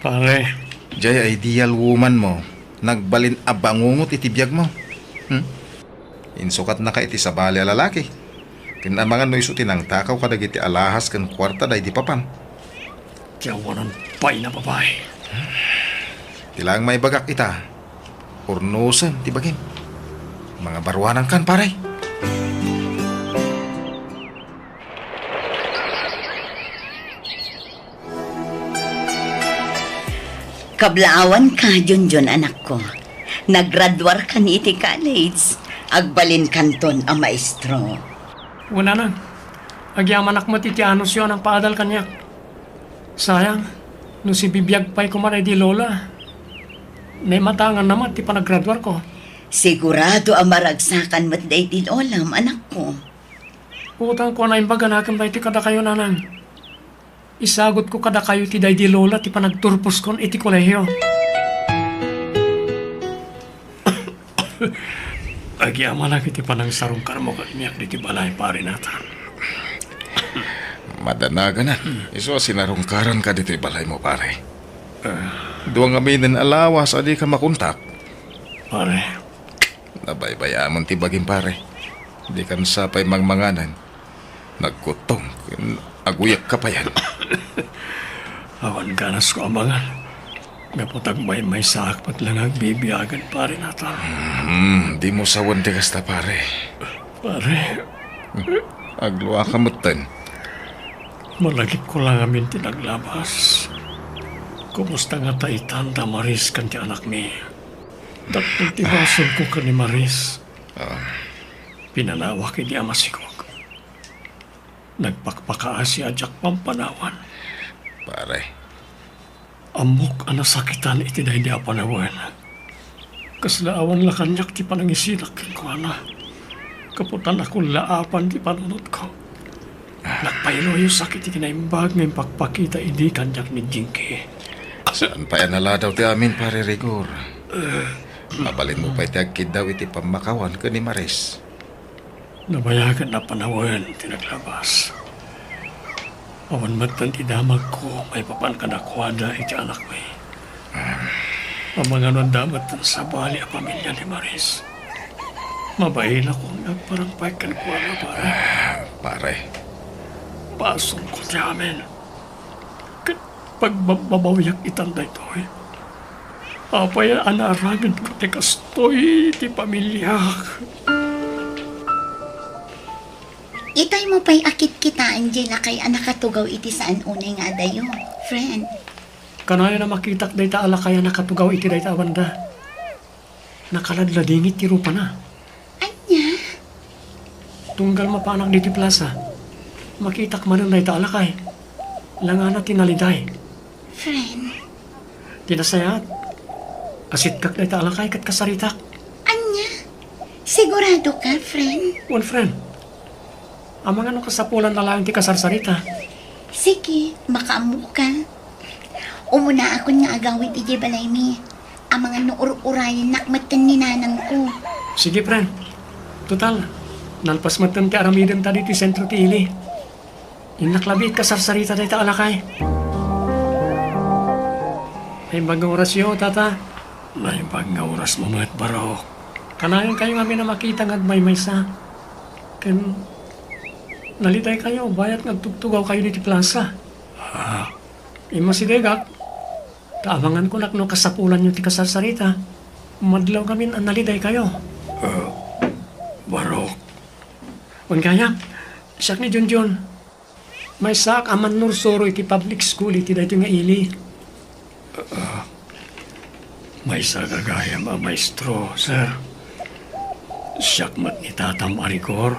Pare, Jaya ideal woman mo, nagbalin abangungot iti biyag mo. Insukat na ka iti sabali a lalaki. Kinamangan no iso tinang takaw kadag iti alahas kan kwarta day di papan. tiyawanan pa'y na babae. Tilang may bagak ita. Urnusan ti bagim. Mga barwanan kan pare. Kablaawan ka, Junjun, anak ko. Naggraduar ka ni iti college. Agbalin kanton ang maestro. Wala na. Agyaman akmat iti anos yun ang paadal kanyak. Sayang, no si bibiyag pa'y kumaray di lola. May matangan naman ti panaggraduar ko. Sigurado ang maragsakan mo't day din olam, anak ko. Utang ko na imbaganakan ba iti kada kayo nanang. Isagot ko kada kayo ti day di lola ti panagturpos kon iti kolehiyo. Agyaman lang iti panang sarong karmo kamiyak di ti balay pare natin. Madanaga na. Iso sinarungkaran ka dito balay mo pare. Duwang aminin alawas adi ka makuntak. Pare, Nabaybayamon ti bagim pare. Di kan sapay mangmanganan. Nagkutong. Aguyak ka pa yan. awan ganas ko amangan. Gapotag may saak pat lang ang bibiyagan pare natal. Di mo sawan di kasta pare. Pare, Agluwa ka mutan. malagip ko lang amin tinaglabas. Kumusta nga ta itanda Maris kan ti anak mi? Dakong tibason ko ka ni Maris. Pinanawa kay di amasikog. Nagpakpakaa si Ajak Pampanawan. Pare, Amok ang nasakitan iti dahi di apanawan. Kaslaawan la kanyak ti panangisilak ko na. Kaputan ako laapan ti panunod ko. Nagpaylo yung sakit iti kinaimbag ng pakpakita hindi kanyak ni Jinky. saan pa yan naladaw ti amin pare Rigor? Mabalin mo pa iti agkid daw iti pamakawan ka ni Maris. Nabayagan na panawan tinaglabas. Awan matan ti damag ko may papan ka nakwada iti anak mo. Ang mga nun damat sa bali a pamilya ni Maris. Mabahin akong nagparangpay kan ko na pare. Pare, Pasong ko ti amin. Pagbabawiyak itanda ito eh. Apay anaragan ko ti kastoy ti pamilya. Itay mo pa'y akit kita, Angela, kay anak katugaw iti saan unay nga dayo. Friend, Kanayo na makitak day ta ala kaya nakatugaw iti day ta awanda. Nakaladladingit ti rupa na. anya, Tunggal mapanang diti plaza. Makitak man day ta ala kay. Langana tinaliday. friend, Tinasayat. Asit kak day ta ala kay kat kasaritak. anya. Sigurado ka, friend? One friend. Amang ano kasapulan na lang ti kasarsarita. Sige, makaamu ka. Umuna ako nga agawit iti balay mi. Ang mga nuur-urayan nakmatan ni nanang ko. Sige, friend. Total, nalpas matan ti aramidan tadi ti sentro ti ili. Inaklabit kasarsarita day ta alakay. May bagang oras yo, tata. May bagang oras mo mat barok. Kanayon kayo nga na makita nga may maysa. Ken nalitay kayo, bayat nagtugtugaw kayo diti plaza. Ima si Degak. Taamangan ko nakno kasapulan nyo ti kasarsarita. Madlaw kami ang naliday kayo. Barok. Kung kaya, siyak ni Junjun. May sak aman nursoro iti public school iti dito nga ili. May sagagaya ma maestro, sir. Siyak mat ni Tatam Arigor.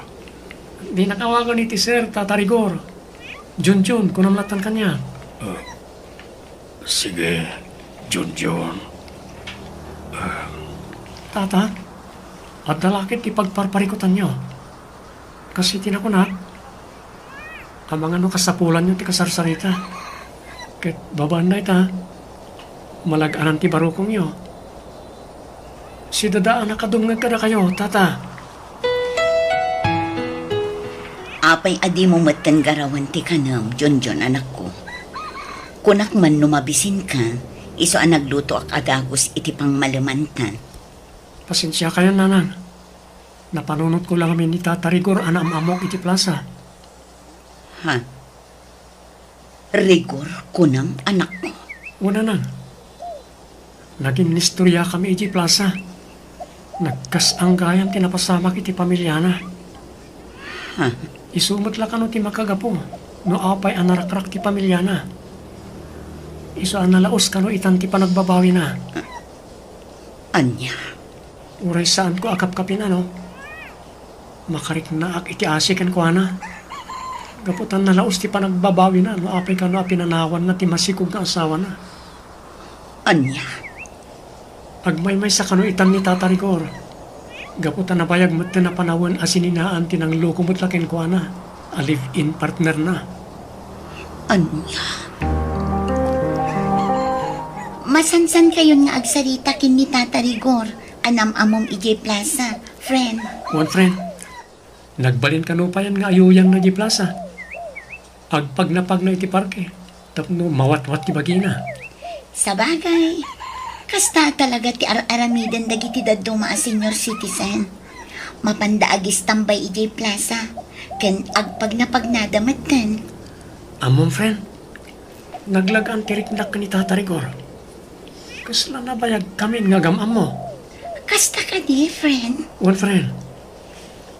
Di nakawagan iti sir, Tata Rigor. Junjun, kunamlatan kanya. Sige, Junjun. Tata, at dalakit ipagparparikutan nyo. Kasi tinakunak, ang mga no kasapulan nyo ti kasarsarita. Ket babanday ta, malaganan ti barukong nyo. Si dadaan nakadungag ka na kayo, tata. Apay adi mo matan garawan ti kanam, John anak ko. Kunak man numabisin ka, iso ang nagluto ak adagos iti pang malamantan. Pasensya kayo, nanan. Napanunod ko lang kami ni Tata Rigor anam amok iti plaza. Ha? Rigor, kunam, anak mo. Una nan. Naging nistorya kami iti plaza. Nagkas ang gayam tinapasamak iti pamilyana. Ha? Isumot lang kano ti makagapo. No apay anarakrak ti pamilyana. Iso analaos kano itan ti panagbabawi na. Anya, Uray saan ko akap-kapin ano. Makarik na ak iti asikan ko ana. Gaputan nalaos ti panagbabawi na. No apay kano pinanawan na ti masikog na asawa na. anya. Agmay-may sa kano itan ni Tata Rigor. Gaputan na bayag mo na panawan asininaan tinang loko mo't lakin ko ana. A live-in partner na. Anya. Masansan kayon nga agsarita kin ni Tata Rigor, anam amom ije plaza, friend. One friend, nagbalin ka no pa yan nga ayuyang na di plaza. Agpag na iti parke. Tapno mawat-wat ti bagina. Sa bagay, kasta talaga ti aramidan dagiti daddo maa senior citizen. Mapandaagis tambay ije plaza, ken agpag napagnadamatan. Among friend, naglagaan tirik na ka ni Tata Rigor. Kasla na bayag kami nga gamam mo. Kasta ka di, friend. One friend,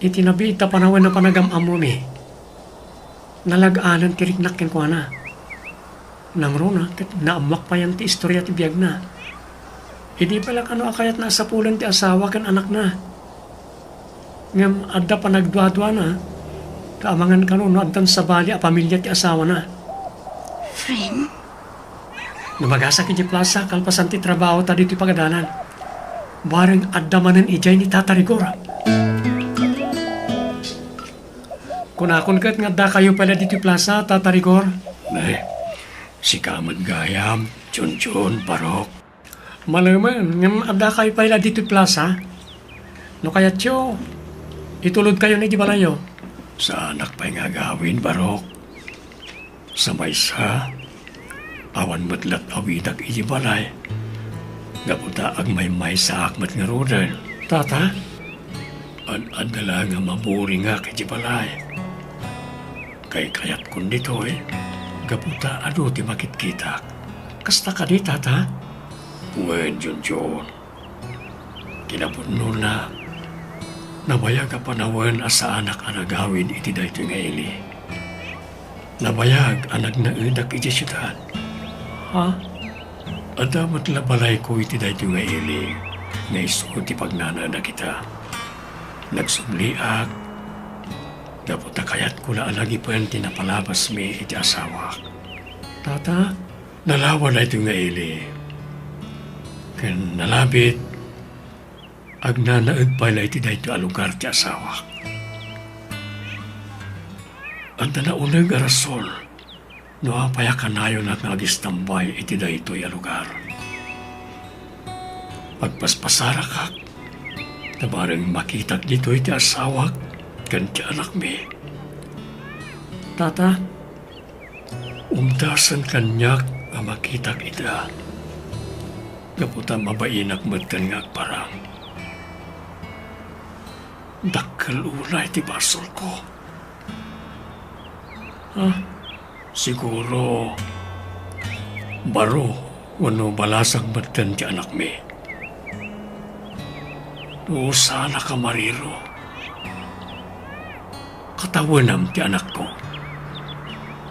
itinabita panawan na panagamam mo mi. Nalagaanan tiriknakin ko na. Nang runa, kat naamak pa yan ti istorya ti biyag na. Hindi pala kano akayat na sa pulan ti asawa kan anak na. Ngam adda pa nagdwa-dwa na, kaamangan kano no addan sa bali a pamilya ti asawa na. Friend? Namagasa kiti plaza, kalpasan ti trabaho ta dito pagadanan. Bareng adda manan ijay ni Tata Rigora. Kunakon kat nga da kayo pala dito plaza, Tata Rigor. Nay, si Kamad Gayam, Chun-chun, Parok. Malaman, ngam adda kayo pala dito plaza. No kaya tiyo, itulod kayo ni Dibalayo. Sa anak pa'y nga gawin, Barok. Sa maysa, awan matlat awidag ijibalay. Gaputa ag may sa akmat nga rodan. Tata, adala nga maburi nga kijibalay. Kay kayat kun ditoy, gaputa ado ti makit-kita. Kasta ka di, Tata? Wen, Junjun. Kinapuno na, nabayag ka panawan asa anak anagawin iti dayto nga ili. Nabayag anak na idak iti syudad. Ha? Adamat labalay ko iti dayto nga ili, nga iso ti pagnana na kita. Nagsubliak, dapat kayat ko na alagi pa yan tinapalabas mi iti asawa. Tata, nalawa na ito nga ili. Kan nalabit, ag nanaag pala iti dayto alugar ti asawa. Anda na unang arasol, no apaya kanayon at nagistambay iti dayto alugar. Pagpaspasara ka, tabarang makitag dito iti asawa kan ti anak mi. Tata, umdasan kanyak ang makitag ita. Gaputan mabainak matan nga parang. Dakkel ulay ti basol ko. Ha? Siguro, baro, wano balasang matan ti anak mi. O sana ka mariro. Katawanam ti anak ko.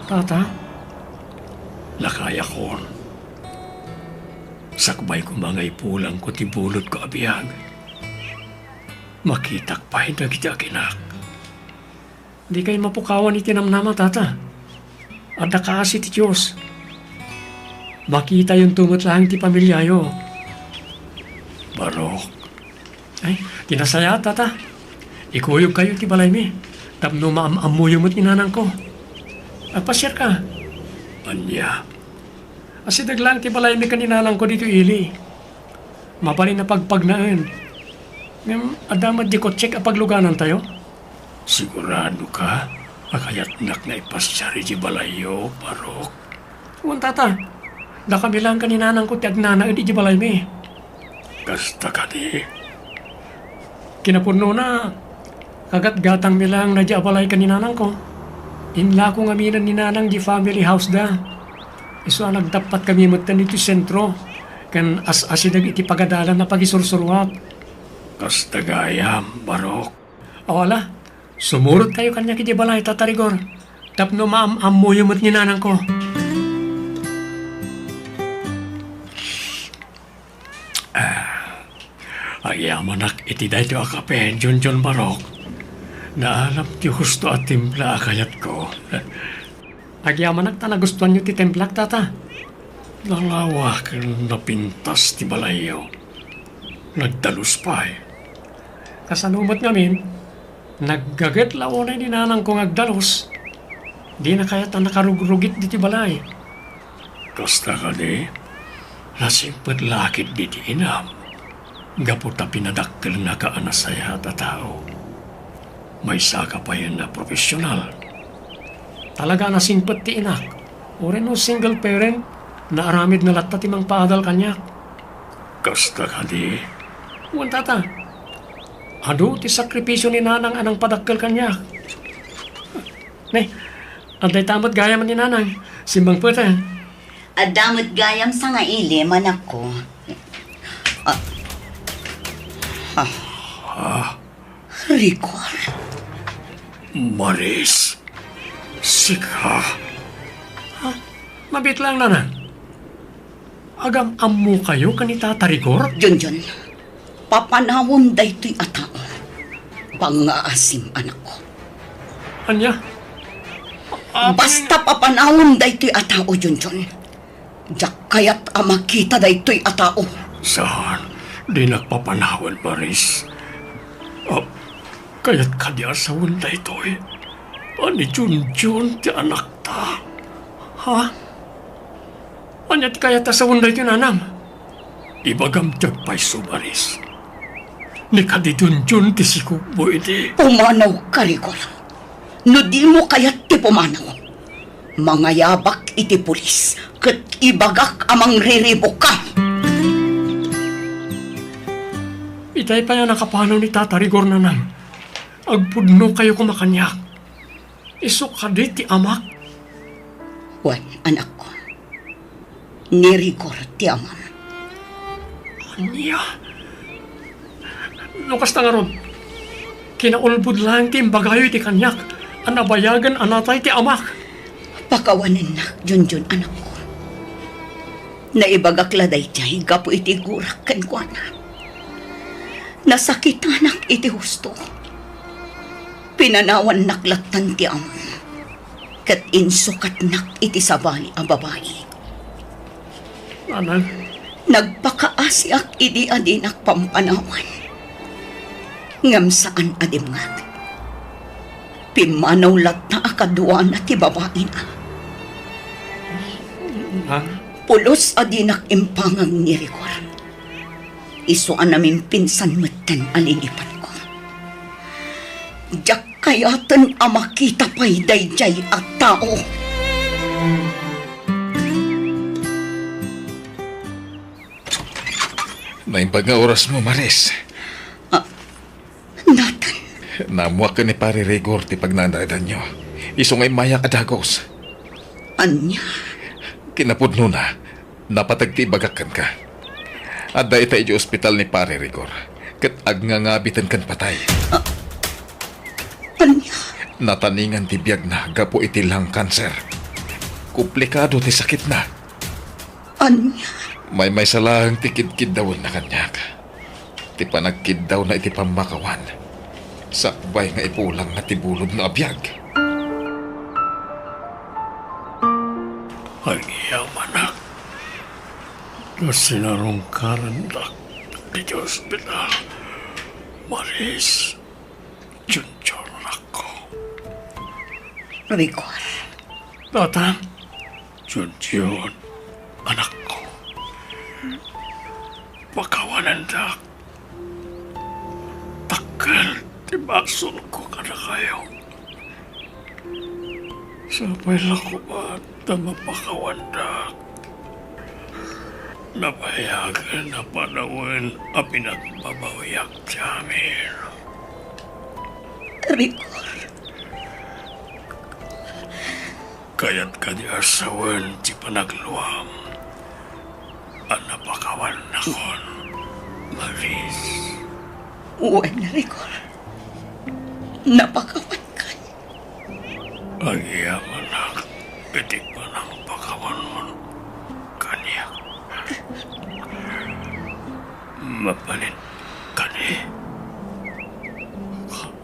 Tata, lakaya ko. Sakbay ko mga ipulang ko ti bulot ko abiyag. Makitak pa hindi kita kinak. Di kayo mapukawan iti namnama, Tata. Ada kasi ti Diyos. Makita yung tumot lang ti pamilyayo. Barok. Ay, tinasaya, Tata. Ikuyog kayo ti balay mi. Tapno maam-amuyo mo't ninanang ko. Pasyar ka. Anya. Asi daglang ti balay mi kaninanang ko dito ili. Mapalin na pagpagnaan. Ngam, adamad di ko check apagluganan tayo. Sigurado ka? Akayat nak na ipasyari di balayo, Parok. Huwag, Tata. Da kami lang kaninanang ko ti agnana di balay mi. Kasta ka di. Kinapuno na, kagat-gatang milang na di abalay kaninanang ko. Inla ko ngaminan ni nanang di family house da. Iso nagdapat kami matan iti sentro. Kan as-asidag iti pagadalan na pagisursurwak. Kasta gayam, Barok. Awala, sumurot kayo kanya kiti balay, Tata Rigor. Tapno maam-amuyo mo't ni nanang ko. Ayamanak iti dayto akape, Junjun Barok. Naalam ti husto at timpla akayat ko. Agyamanak ta nagustuhan nyo ti templak, Tata. Nalawak napintas ti balayo. Nagdalus pa eh. Kasanumot ngamin, naggaget launay ni nanang kong agdalos. Di na kaya ta nakarugrugit di ti balay. Kasta ka di, nasimpet lakit di ti inam. Gaputa pinadakkel na kaanasaya ta tao. May saka pa yan na profesional. Talaga na simpet ti inak. O rin no single parent na aramid na latta ti mang paadal kanyak. Kasta ka di. Huwag, Tata. Ado ti sakripisyo ni nanang anang padakkel kanyak. Nay, anday tamot gaya man ni nanang. Simbang pwede. Adamot gayam sa nga ili, manak ko. Rigor, Maris. Sika. Ha? Mabit lang nanan. Agam ammo kayo kanita Tarigor? Junjun, papanawon daytoy atao. Pangaasim anak ko. Anya? Basta papanawon daytoy atao, Junjun. Jak kayat amakita daytoy atao. Saan? Di nagpapanawan, Maris. Kaya't kanya sa wanda ito eh. Ani Junjun ti anak ta. Ha? Anya ti kaya ta sa wanda ito nanam? Ibagam tiyagpay so, Maris. Ni kadi Junjun ti sikukbo iti. Pumanaw ka, Rigor. No di mo kayat ti pumanaw. Mga yabak iti pulis. Kat ibagak amang riribok ka. Itay pa yan nakapanaw ni Tata Rigor nanam. Agpudno kayo kumakanyak. Iso ka di ti amak. Wan, anak ko. Ni Rigor ti amam. Anya? Lukas na nga ron. Kinaulbud lang ti imbagayo ti kanyak. Anabayagan anatay ti amak. Pakawanin na, Junjun, anak ko. Naibagak laday tiya, higa po iti gurak kan ko na. Nasakit anak iti husto. Pinanawan naklatan ti amon. Kat insukat nak iti sabali ang babae. Anang? Nagpakaasiak idi adinak pampanawan. Ngam saan adimngat. Pimanaw lat na akadwa na ti babae na. Pulos adinak impangang ni Rigor. Isuan namin pinsan matan alinipan ko. Jak kayatan amakita pa'y dayjay at tao. Naimbag nga oras mo, Maris. Nathan, Namuak ka ni Pare Rigor ti pagnandadan nyo. Iso ngay mayak adagos. anya, Kinapudno na, napatagti bagakan ka. At da ita iti ospital ni Pare Rigor. Kat agngangabitan kan patay. anya, Nataningan ti biyag na gapo iti lang kanser. Komplikado ti sakit na. anya, May salahang ti kidkid daw na kanyak. Ti panagkid daw na iti pamakawan. Sakbay nga ipulang na ti bulod na abiyag. Ang iyaman na. Sinarong karandak di hospital. Maris, Junjun ako. Rigor, Tata, Junjun, anak ko. Pakawanan dak. Takal, tibasun ko ka na kayo. Sabay lang ko ba na mapakawan dak? Napayagan na panawin ang pinagbabawiyak tiyamin. Rigor, Kaya't kaniasawan ti panagluwam. Ang napakawan na kon, Maris. uwan na Rigor. Napakawan ka. Ang iyaman na itik pa ng pakawan mo kaniya. Mapalit kani.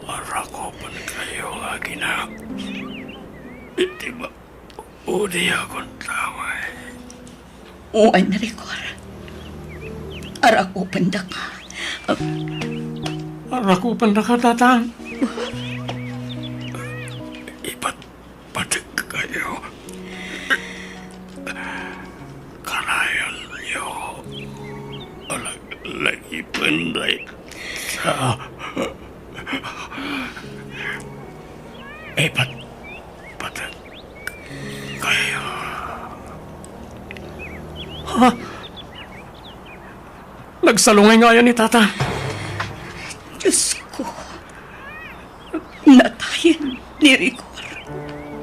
Arakopan kayo aginak. Iti ba udi akong taway. Uwan na Rigor. Arako panda ka. Arakopan na ka, tatang. Iba't patik kayo. Kanayan niyo. Lagi panday sa... Iba't patik kayo. Ha? Nagsalungay nga yan ni tata. Diyos ko. Natayin ni Rigor.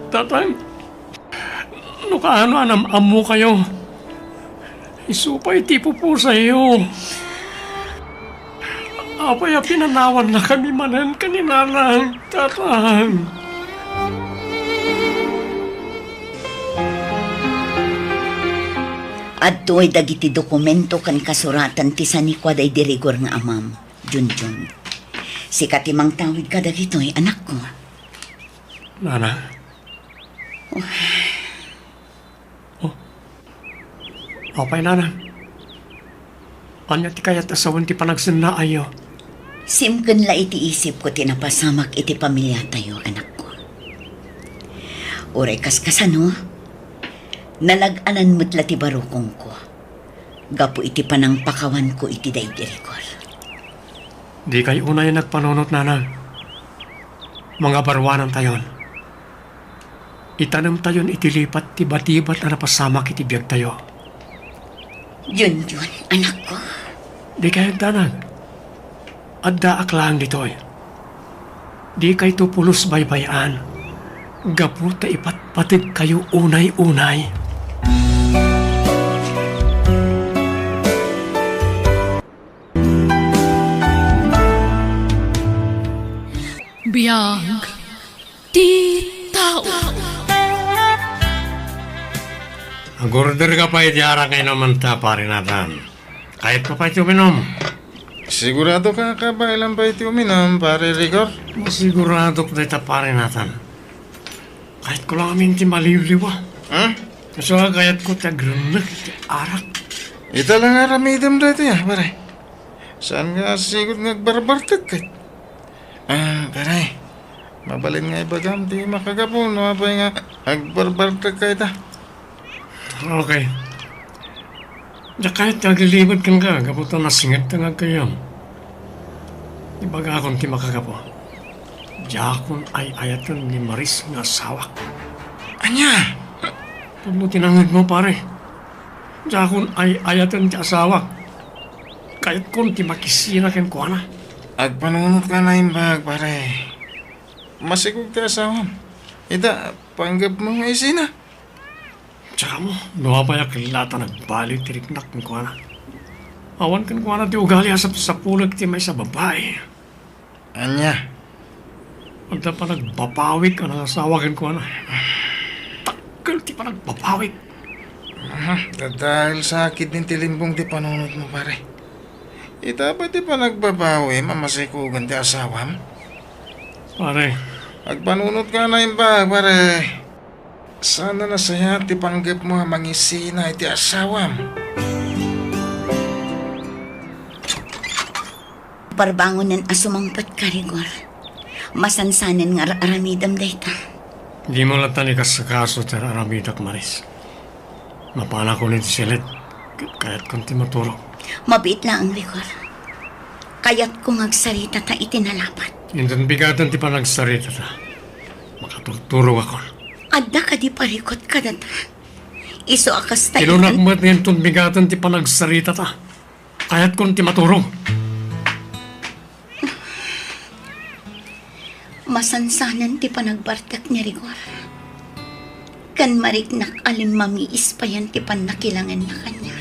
Tatay, no kaano anam-amo kayo? Isupay tipo po sa iyo. Apay pinanawan na kami manan kaninanang tatang. At tuway dagiti dokumento kan kasuratan ti sanikwa day dirigor nga amam, Junjun. Si katimang tawid ka dagitoy, anak ko. Nana. Oh. Apay nana. Anya ti kayat asawan ti panagsan na ayo. Simken la iti isip ko tinapasamak iti pamilya tayo, anak ko. Uray kaskasano, nalag-anan mo't ti barukong ko. Gapo iti panang pakawan ko iti daydirigor. Di kayo una yung nagpanunot, nana. Mga barwanan tayon. Itanam tayon itilipat ti batibat na napasamak iti biyag tayo. Junjun, anak ko. Di kayo danag. Adda aklang ditoy. Di kayo tupulos baybayan. Gapu ta ipatpatid kayo unay-unay. Biyag ti tao. Agurder ka pa itiara kayo naman ta, pare natin. Kahit pa pa ito uminom. Sigurado ka ba ilang pa iti uminom, pare Rigor? Masigurado ko dito, pare natin. Kahit ko lang amin ti maliliwa. Ha? Kasi kayat ko tagrunak iti arak. Ita lang aramidam dito ya, pare. Saan nga sigod nagbarbartag ka? Pare. Mabalin nga ibagam, di makagapon. Mapay nga, agbarbartag ka ita. Okay. Diya kahit naglilibad kan ka, kaputo na singat na nga kayo. Ibaga akong ti makagapo. Diya akong ay ayatan ni Maris nga sawak. Anya? Pag mo tinangid mo, pare. Diya akong ay ayatan ti asawak. Kahit kung ti makisira ken ko na. Agpanunot ka na imbag, pare. Masigog ti asawam. Ita, panggap mo nga isina. Tsaka mo, nawapaya kilata nagbaliw ti riknak ng ko na. Awan kan ko na ti ugali asap sa pulag ti may sa babae. Anya? Pagda pa nagbapawik ka ng asawa ken ko na. Takal ti pa nagbapawik. Dahil sa akit din tilimbong ti panunot mo, pare. Ita ba ti pa nagbabawi, mamasikugan ti asawam? Pare, Agpanunot ka na imbag, pare. Sana nasaya ti panggap mo mangisina iti asawam. Parbangon ng asumangpat ka, Rigor. Masansanan nga aramidam dayta. di mo lang tanikas sa kaso ti aramidak Maris. Mapana ko ni silit, kaya't kung ti maturo. Mabit lang ang Rigor. Kaya't kung agsarita ta itinalapat. Indon bigatan ti panagsarita ta. Makatuturo ako. Adda ka di parikot ka data. Iso akas tayo. Inunak mo at nintong bigatan ti panagsarita ta. Kaya't kung ti maturo. Masansanan ti panagbartak ni Rigor. Kan mariknak alim mamiis pa yan ti panakilangan na kanya.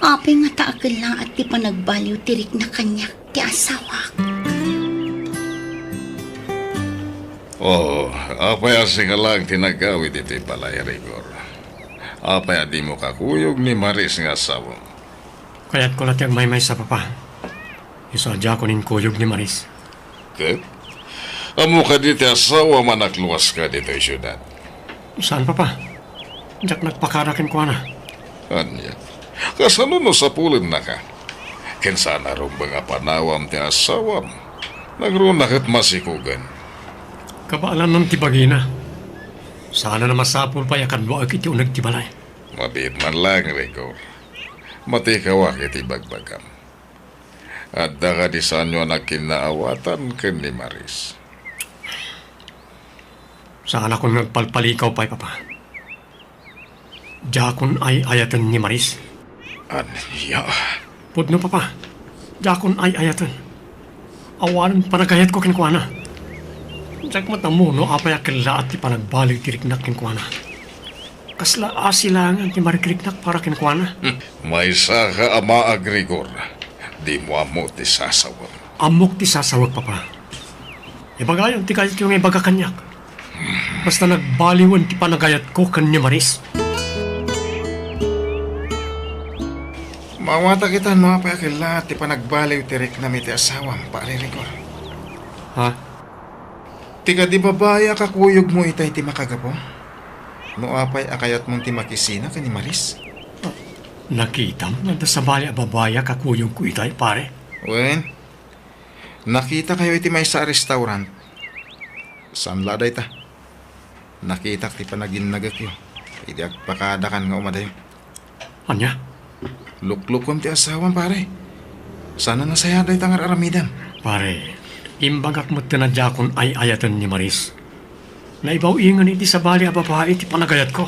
Ape nga taakil na at ti panagbaliw tirik na kanya ti asawa. Oh, apay asing lang tinagawid iti balay, Rigor. Apay di mo kakuyog ni Maris nga asawa. Kaya't ko latiyag may sa papa. Isadya ko nin kuyog ni Maris. Ket? Amo ka diti asawa manakluwas ka dito syudad. Saan papa? Diyak nagpakarakin ko na. Anya? Kasano no sa pulin na ka? Ken sana rin mga panawam ti asawam. Nagrunakit masikugan. Kabaalan ng tibagina. Sana na masapul pa yakan mo iti unag tibalay. Mabit man lang, Rigor. Matikawak iti bagbagam. At ka di sanyo na kinaawatan ken ni Maris. Sana kung nagpalpalikaw pa'y papa. Jakon ay ayatan ni Maris. Anya? Pudno papa. Jakon ay ayatan. Awalan panagayat ko kinkwana. Jak matamo no apay akila at ipanagbalik tiriknak kinkwana. Kasla asilangan ti marikiriknak para kinkwana. May saka ama agrigor. di mo amo ti sasawag. Amok ti sasawag, Papa. Ibagayon ti kayat yung ibaga kanyak. Basta nagbaliwan ti panagayat ko kanya Maris. Mawata kita no apa akila ti panagbaliw ti rik na ti asawam, pare Rigor. Ha? Tika di babaya kakuyog mo itay ti makagapo? No apay akayat mong ti makisina ka ni Maris? Nakita mo nga sa bali ababaya kakuyong ko itay, pare. Wen, nakita kayo iti may sa restaurant. Saan laday ta? Nakita ti panaginagak yo. Iti agpakadakan nga umadayo. Anya? Luklukom ti asawan pare. Sana nasayaday tangar aramidan. Pare, imbagak mo tinadya kon ay ayatan ni Maris. Naibaw ingan iti sa bali ababaya iti panagayat ko.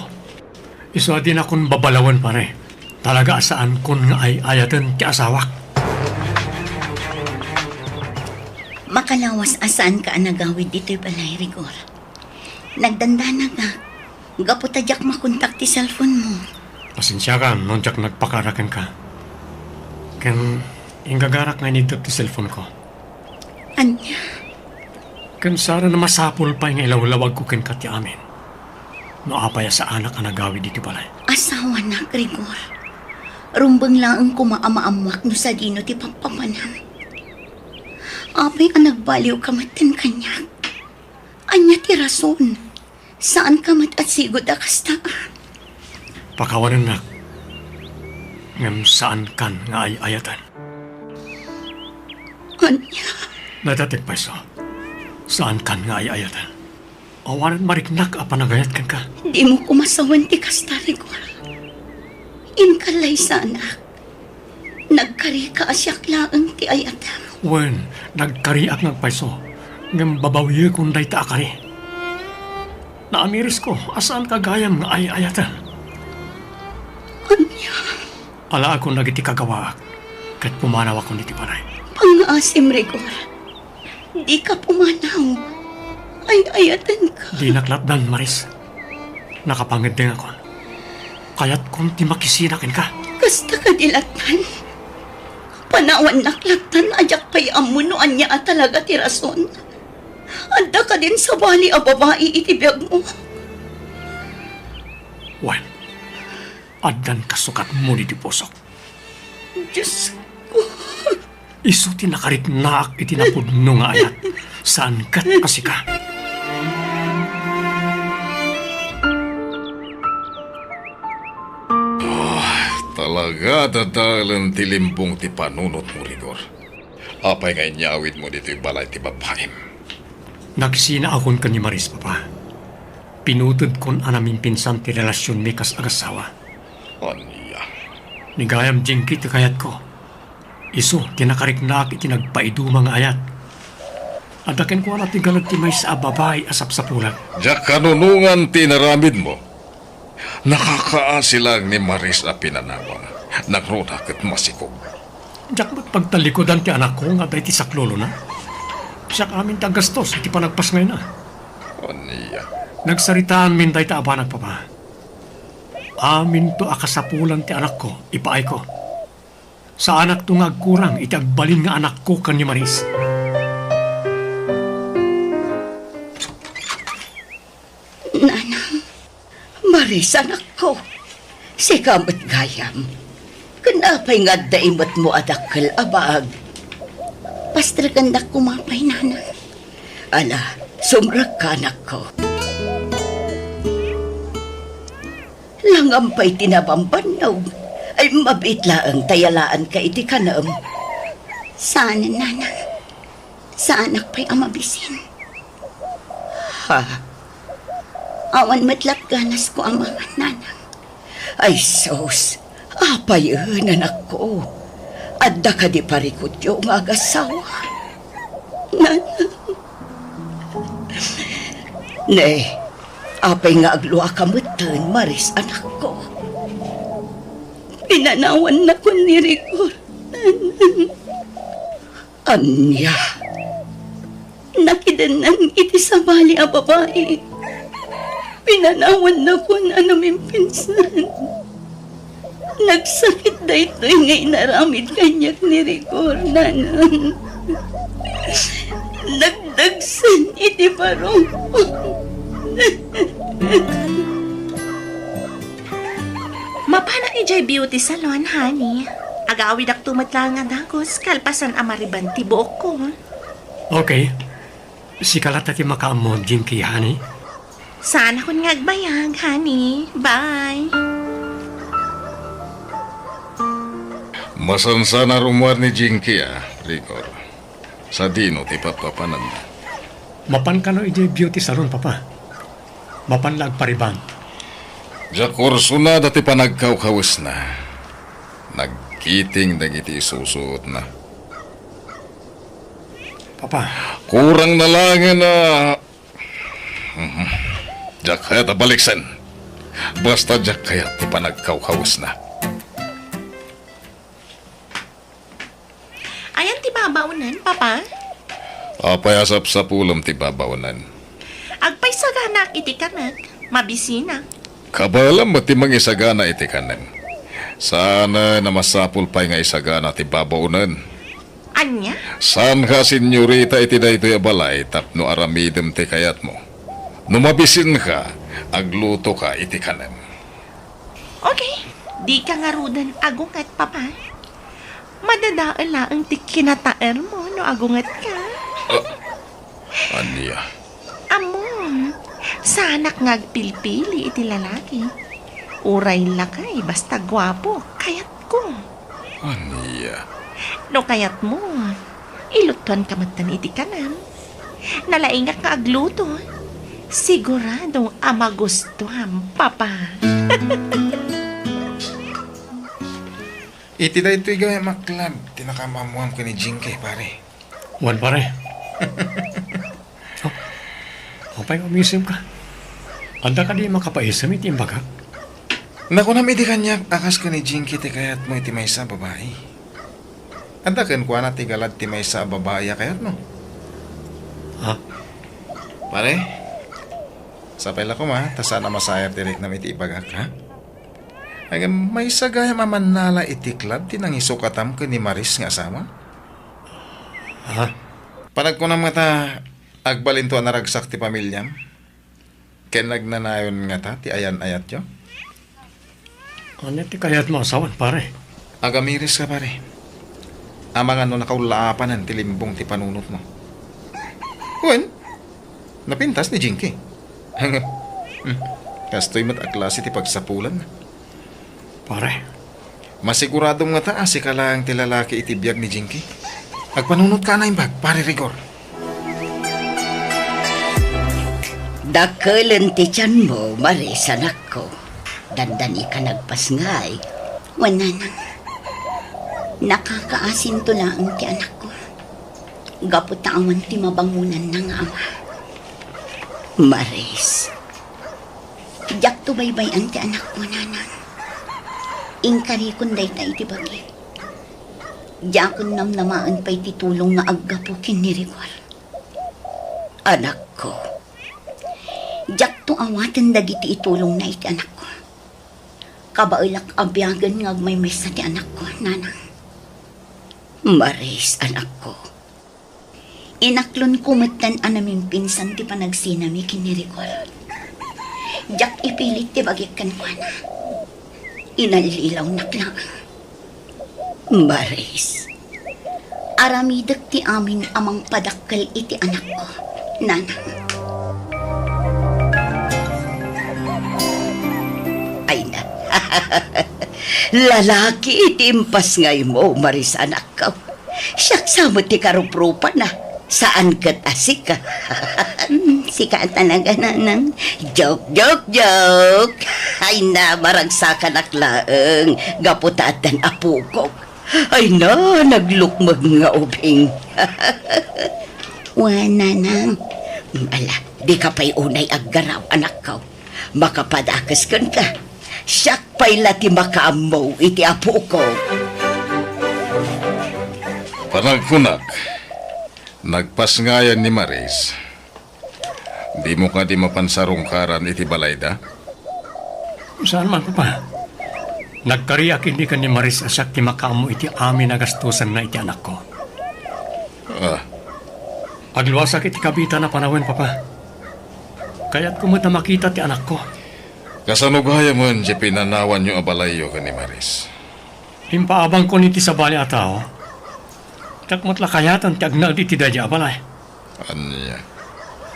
Iso din akong babalawan, pare. Talaga saan kon nga ay ayatan ti asawak. Makalawas asaan ka nagawid dito'y balay, Rigor. Nagdandana nga. Gaputadyak makontak ti cellphone mo. Pasensya ka, nung jak nagpakarakan ka. Kan, ingagarak nga nito ti cellphone ko. Anya, Kan sara na masapol pa yung ilawlawag ko ken kati amin. No apaya sa anak ka nagawid dito balay. asawa na, Rigor. Rumbang lang ang kumaama-amak no sa dino ti pampamanam. Apay ang nagbaliw kamatan kanya. Anya ti rason. Saan kamat at sigod akasta? Pakawanan na. Ngam saan kan nga ay ayatan. Anya, Nadating pa iso. Saan kan nga ay ayatan. Awanan mariknak a panagayat kan ka. di mo kumasawan ti kasta, Rigor. Inkalay sa anak. Nagkari ka asyak laang ti ayatam. Wen, nagkariak ng paiso. Ngam babawi kung day taakari. Naamiris ko, asaan kagayam nga ay ayatan. Anya, Ala ako nagiti kagawaak. Kahit pumanaw ako niti panay. pang-asim, Rigor. Di ka pumanaw. Ay ayatan ka. Di naklatdan, Maris. Nakapangedeng ako. Kaya't kung ti makisinakin ka. Kasta ka dilatan. Panawan naklatan, ajak pa'y amuno anya at talaga ti rason. Anda ka din sa bali a babae itibiyag mo. Wen, addan kasukat mo ni ti posok. Diyos, Isu tinakarit naak itinapudno nga ayat. Saan kat kasi ka? Talaga dadalan ti limbong ti panunot mo, Rigor. Apay nga inyawid mo dito yung balay ti babaim. Nagsina akon ka ni Maris, Papa. Pinutod kon anaming pinsan ti relasyon mi kas agasawa. Anya, Nigayam jingki ti kayat ko. Isu, tinakarik naak itinagpaiduma nga ayat. Adaken ko na ti galag ti may sa babay asap sa pulag. diyak kanunungan ti naramid mo. Nakakaasilang ni Maris na pinanawang. Nagrunak at masikog. Diyak ba't pagtalikodan ti anak ko nga day ti saklolo na? Siya amin ti gastos iti panagpas ngayon na. Anya, Nagsaritaan min day ta abanag, Papa. Amin to akasapulan ti anak ko, ipaay ko. Sa anak to nga agkurang iti agbalin nga anak ko kan ni Maris. nanang, Maris, anak ko. Si kamot gayam. Kanapay nga daimot mo adakal abag. Pastragandak kumapay, nanang. Ala, sumrag ka, anak ko. Langampay tinabambanaw. Ay mabitlaang tayalaan ka iti kanam. Saan, nanang? Sa anak pa'y amabisin. Ha? Awan matlat ganas ko ang mga nanang. Ay sos, apay anak ko. Adda ka di parikot yung agasawa. Nanang. Ne, apay nga agluwa ka mutan, Maris, anak ko. Pinanawan na ko ni Rigor. Anya. Nakidanan iti sa bali a babae. Pinanawan na ko na namin pinsan. Nagsakit na ito'y ngay naramid kanyak ni Rigor, nanang. Nagdagsan iti parong. Mapana ijay beauty salon, honey. Agawid ak tumatla nga dagos, kalpasan amariban ti buok ko. Okay. Si kalata ti makaamon, Jinky, honey. Sana kun nga agbayag, honey. Bye. Masansana rumwar ni Jinky Rigor. Sa dino ti papapanan. Mapan ka no ijay beauty salon, papa. Mapan lag pariban. Jakorso na dati pa nagkawkawas na. Nagkiting dagiti susuot na. Papa, Kurang na lang na... Diyak kaya tabaliksan. Basta diyak kaya ti pa nagkawkawas na. Ayan ti babaunan, papa. Apayasap sa pulam ti babawanan. Agpay saganak iti kanak. Mabisina. Kabalam mo ti mga isagana iti kanan. Sana na masapul pa'y nga isagana ti babaunan. Anya? Saan ka, senyorita, iti daytoy balay tapno aramidem ti kayat mo. Numabisin ka, agluto ka iti kanan. Okay. Di ka nga rudan agungat, papa. Madadaala ang ti kinataer mo no agungat ka. Anya? Amon, sanak ngagpilpili iti lalaki. Uray lakay, basta gwapo, kayat ko. Anya? No kayat mo, ilutuan kamatan iti kanan. Nalaingak nga agluto. Siguradong amagustuhan, papa. Iti daytoy gaya maklab. Tinakamamuam ko ni Jinky, pare. wan pare. Apay umisim ka. Anda ka di makapaisam iti imbaga. Naku na iti kanyak, akas ko ni Jinky ti kayat mo iti maysa babae. Anda ken kuha na ti galad ti maysa babae kayat mo. Ha? Pare, sapay la ko ma, tasana masayar direk na iti ibagak, ha? Ay, may sagaya mamanala iti club, tinangisukatam ko ni Maris nga asama. Ha? Panag ko na ta, agbalinto naragsak ti pamilyam. Ken nagnanayon nga ta, ti ayan-ayat yo. Ano ti kayat mo asawan, pare? Agamiris ka pare. Amang ano nakaulaapanan ti limbong ti panunot mo. Kuwan, napintas ni Jinky. Kastoy mat aklase ti pagsapulan. Pare, Masiguradong nga taas ka lang ti lalaki iti biyag ni Jinky. Agpanunot ka na imbag, pare Rigor. Dakelan ti tiyan mo, Maris, anak ko. Dandani ka nagpasngay. Wala na. Nakakaasin to lang ti anak ko. Gaputawan ti mabangunan ng ama. Maris, jak to baybayan ti anak ko, nanan. Ingkari kun day ta iti bagi. Jakon namnamaan pa iti tulong nga aggapo kinirigwar. Anak ko, jak to awatan dagiti itulong na iti anak ko. Kabailak abyagan nga may mesa ti anak ko, nanang. Maris, anak ko. Inaklon kumatan anaming pinsan ti panagsinami kinirigwar. Jak ipilit ti bagikan ko na. Inalilaw naklang. Maris, aramidak ti amin amang padakkel iti anak ko, nanang. Ay na, lalaki iti impas ngay mo, Maris, anak ko. Siyak sama ti karuprupa na. Saan kat asik ka? Sika talaga, nanang. Joke, joke, joke. Ay na, maragsakan aklaeng. Gaputatan apukok. Ay na, naglukmag nga ubing. Wana nang. Ala, di ka pa'y unay aggaraw, anak ko. Makapadakas kan ka. Siyak pa'y lati makaamaw iti apukok. Panagkunak, nagpasngayan ni Maris. Di mo ka di mapansarungkaran iti balayda? saan man, papa? Nagkariak hindi ka ni Maris asyak ti makamo iti amin nagastusan na iti anak ko. Ah, Agluwasak iti kabita na panawin, Papa. Kaya't kumita makita ti anak ko. kasanugaya mo di pinanawan yung abalayo ka ni Maris. Impaabang ko niti sa bali atao. Takmat la kayatan ti agnal iti dadya abalay. Anya.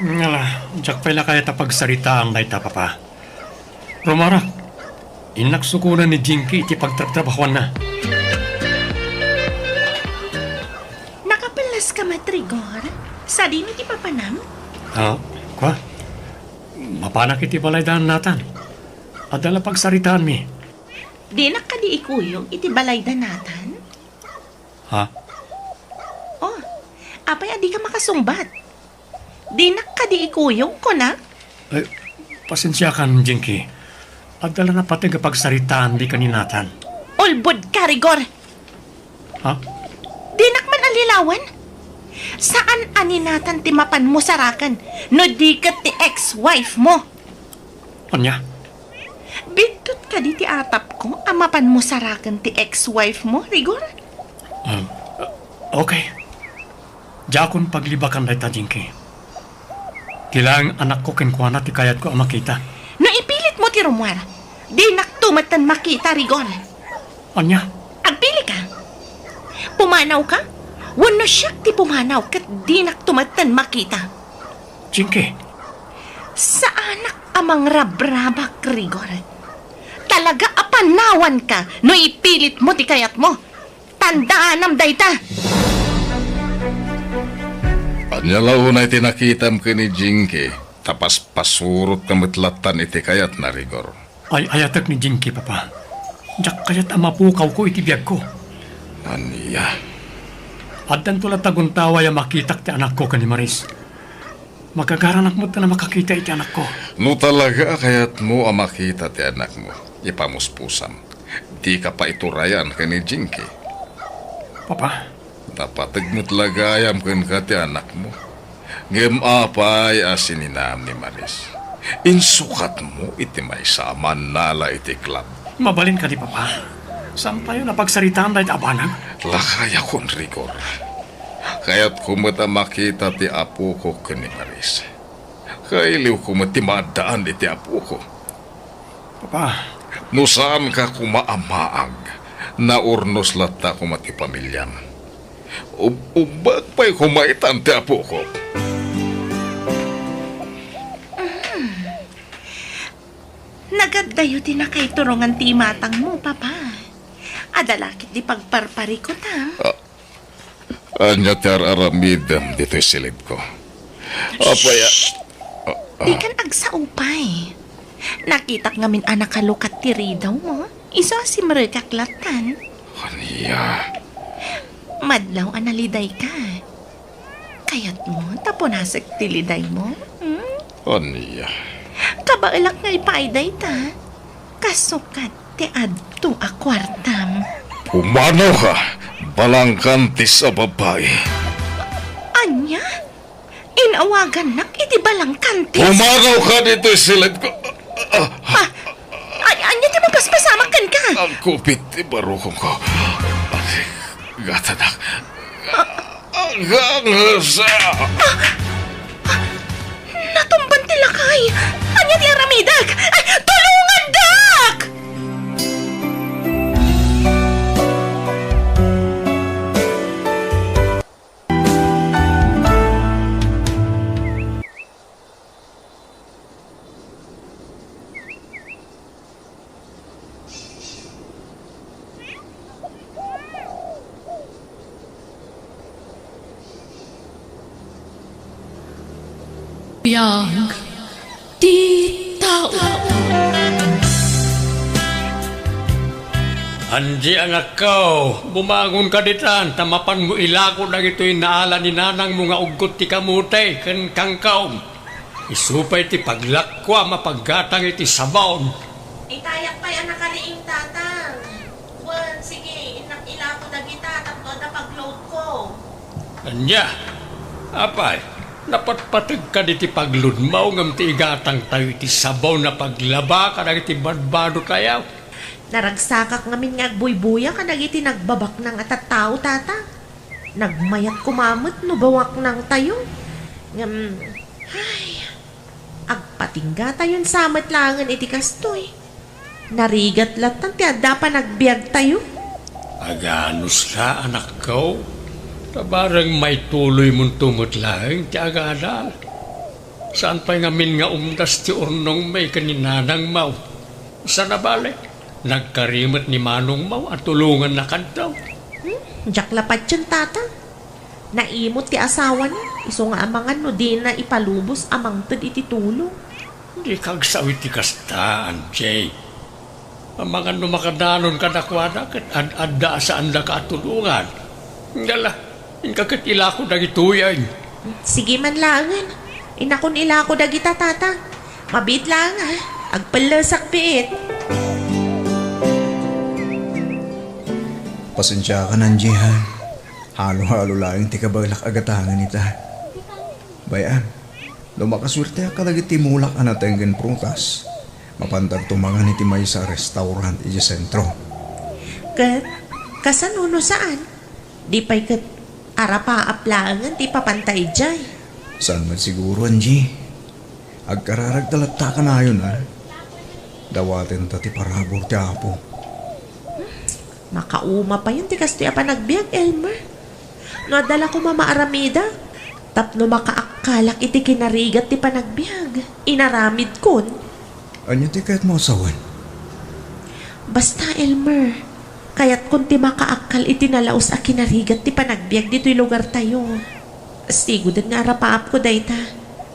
Ngala, jak pala kaya pagsarita ang dayta, Papa. Romarak, inaksukunan ni Jinky iti pagtratrabahuan na. Nakapalas ka matrigor? Sa din iti papanam? Kwa? Mapanak iti balay daan natan. Adala pagsaritaan mi. Di nakadi ikuyog iti balay danatan? Ha? Oh, apay adi ka makasumbat. Di nakadi ikuyog ko na? Ay, pasensya kan, Jinky. Adala na pati pagsaritaan di kaninatan. Ulbod ka, Rigor. Ha? Di nakman alilawan? Saan aninatan timapan mo sarakan no di ka ti ex-wife mo? Anya? Bidtot ka di ti atap ko amapan mo sarakan ti ex-wife mo, Rigor? Okay. Jakon paglibakan dayta, Jinky. Kilang anak ko kenkwana ti kayat ko ang makita. No ipilit mo ti Romuar, di naktumatan makita, Rigor. Anya? Agpili ka. Pumanaw ka? Wano siyak ti pumanaw kat di naktumatan makita. Jinky. Sa anak amang rabrabak, Rigor. Talaga apanawan ka no ipilit mo ti kayat mo. Tandaan am dayta. Anya launay tinakitam ka ni Jinky. Tapas pasurot na matlatan iti kayat na Rigor. Ay ayatak ni Jinky, Papa. Jak kayat ang mapukaw ko iti biyag ko. Anya. Addan tula taguntawa ya makitak ti anak ko kani Maris. Magagaranak mo na makakita iti anak ko. No talaga kayat mo ang makita ti anak mo. Ipamuspusam. Di ka pa iturayan ka ni Jinky. Papa, Dapat mo talaga ayam kan ka ti anak mo. Ngem apay asininam ni Maris. Insukat mo iti may saman nala iti club. mabalin ka di Papa. Sampayo na pagsaritaan dahil abanag. Lakaya kon Rigor. Kaya't kumata makita ti apo ko kani Maris. Kailiw kumati madaan iti apo ko. Papa, No saan ka kumaamaag na urnos lata kumati pamilyam. Ubag pa'y kumaitan ti apo ko. Nagaddayo ti na kay turongan ti matang mo, Papa. Adalakit di pagparpari ko ta. Anya ti araramid dito'y silid ko. Apaya. Di kan agsaupay. Nakitak ngamin anak kalukat ti ridaw mo. Iso si marikaklatan. Anya. Madlaw analiday ka. Kayat mo, taponasag tiliday mo. Anya. Kabaalak nga ipaiday ta. Kasukat ti adto a kwartam. Pumano ka? Balangkanti sa babae. Anya? Inawagan nak iti balang kantis. Pumanaw ka dito'y silid ko. Anya ti mapaspasamak ka. Ang kupit ti barukong ko. Gatanak. Hanggang sa... Natumban ti lakay. Anya ti aramidag. Ay, tulungan dak! Biyag di tao. Anji anak ko, bumangon ka ditan, tamapan mo ilako na ito'y naala ni nanang mo nga ugot ti kamutay, kan kangkaom. Isupay ti paglakwa, mapaggatang iti sabaon. Itayak pa'y anak kariing tatang. Wan, sige, ilako na kita, tapno na pag-load ko. Anya, apay, napatpatag ka di ti paglunmaw ngam ti igatang tayo iti sabaw na paglaba ka na iti badbado tayaw. Naragsakak ngamin nga agbuy-buya ka nagiti nagbabak ng atatao tata. Nagmayat kumamot no bawak ng tayo. Ay, agpatingga tayon samat langan iti kastoy. Narigat latan ti adda pa nagbiag tayo. Aganos ka, anak ko. Tabarang may tuloy mong tumutlang ti agadal. Saan pa ngamin nga umdas ti urnong may kaninanang mau? Sa nabalik, nagkarimot ni Manong mau at tulungan na kantaw. Diyak lapat yun, tata. Naimot ti asawa na. Iso nga amangan no di na ipalubos amang tad iti tulong. Di kag sawit ti kastaan, Jay. Amangan no makadanon kadakwada kat ad-adda saan da katulungan. Ngala, inkakit ila ko dagituyan. Sige man langan. Inakon ila ko dagita, tata. Mabit lang ha. Agpalasak piit. Pasensya ka nan, Jihan. Halo-halo lang ti kabalak agatangan nita. Bayan, lumakaswerte ka lagi ti mulak anatenggen prutas. Mapantag tumangan iti may sa restaurant iti sentro. Kat, kasanuno saan? Di pa'y kat arapa aplangan ti papantay jay. Saan man siguro, Angie? Agkararag talata ka na yun, ha? Dawatin ta ti parabor ti apo. Makauma pa yun ti kastoy pa nagbiag, Elmer. No adala ko mamaaramida. Tapno makaakalak iti kinarigat ti panagbiag. Inaramid kon. Anya ti kahit mo asawan? Basta, Elmer. Kaya't kung ti makaakal iti nalaos a kinarigat ti panagbiag dito'y lugar tayo. Sigudan nga arapaap ko dayta.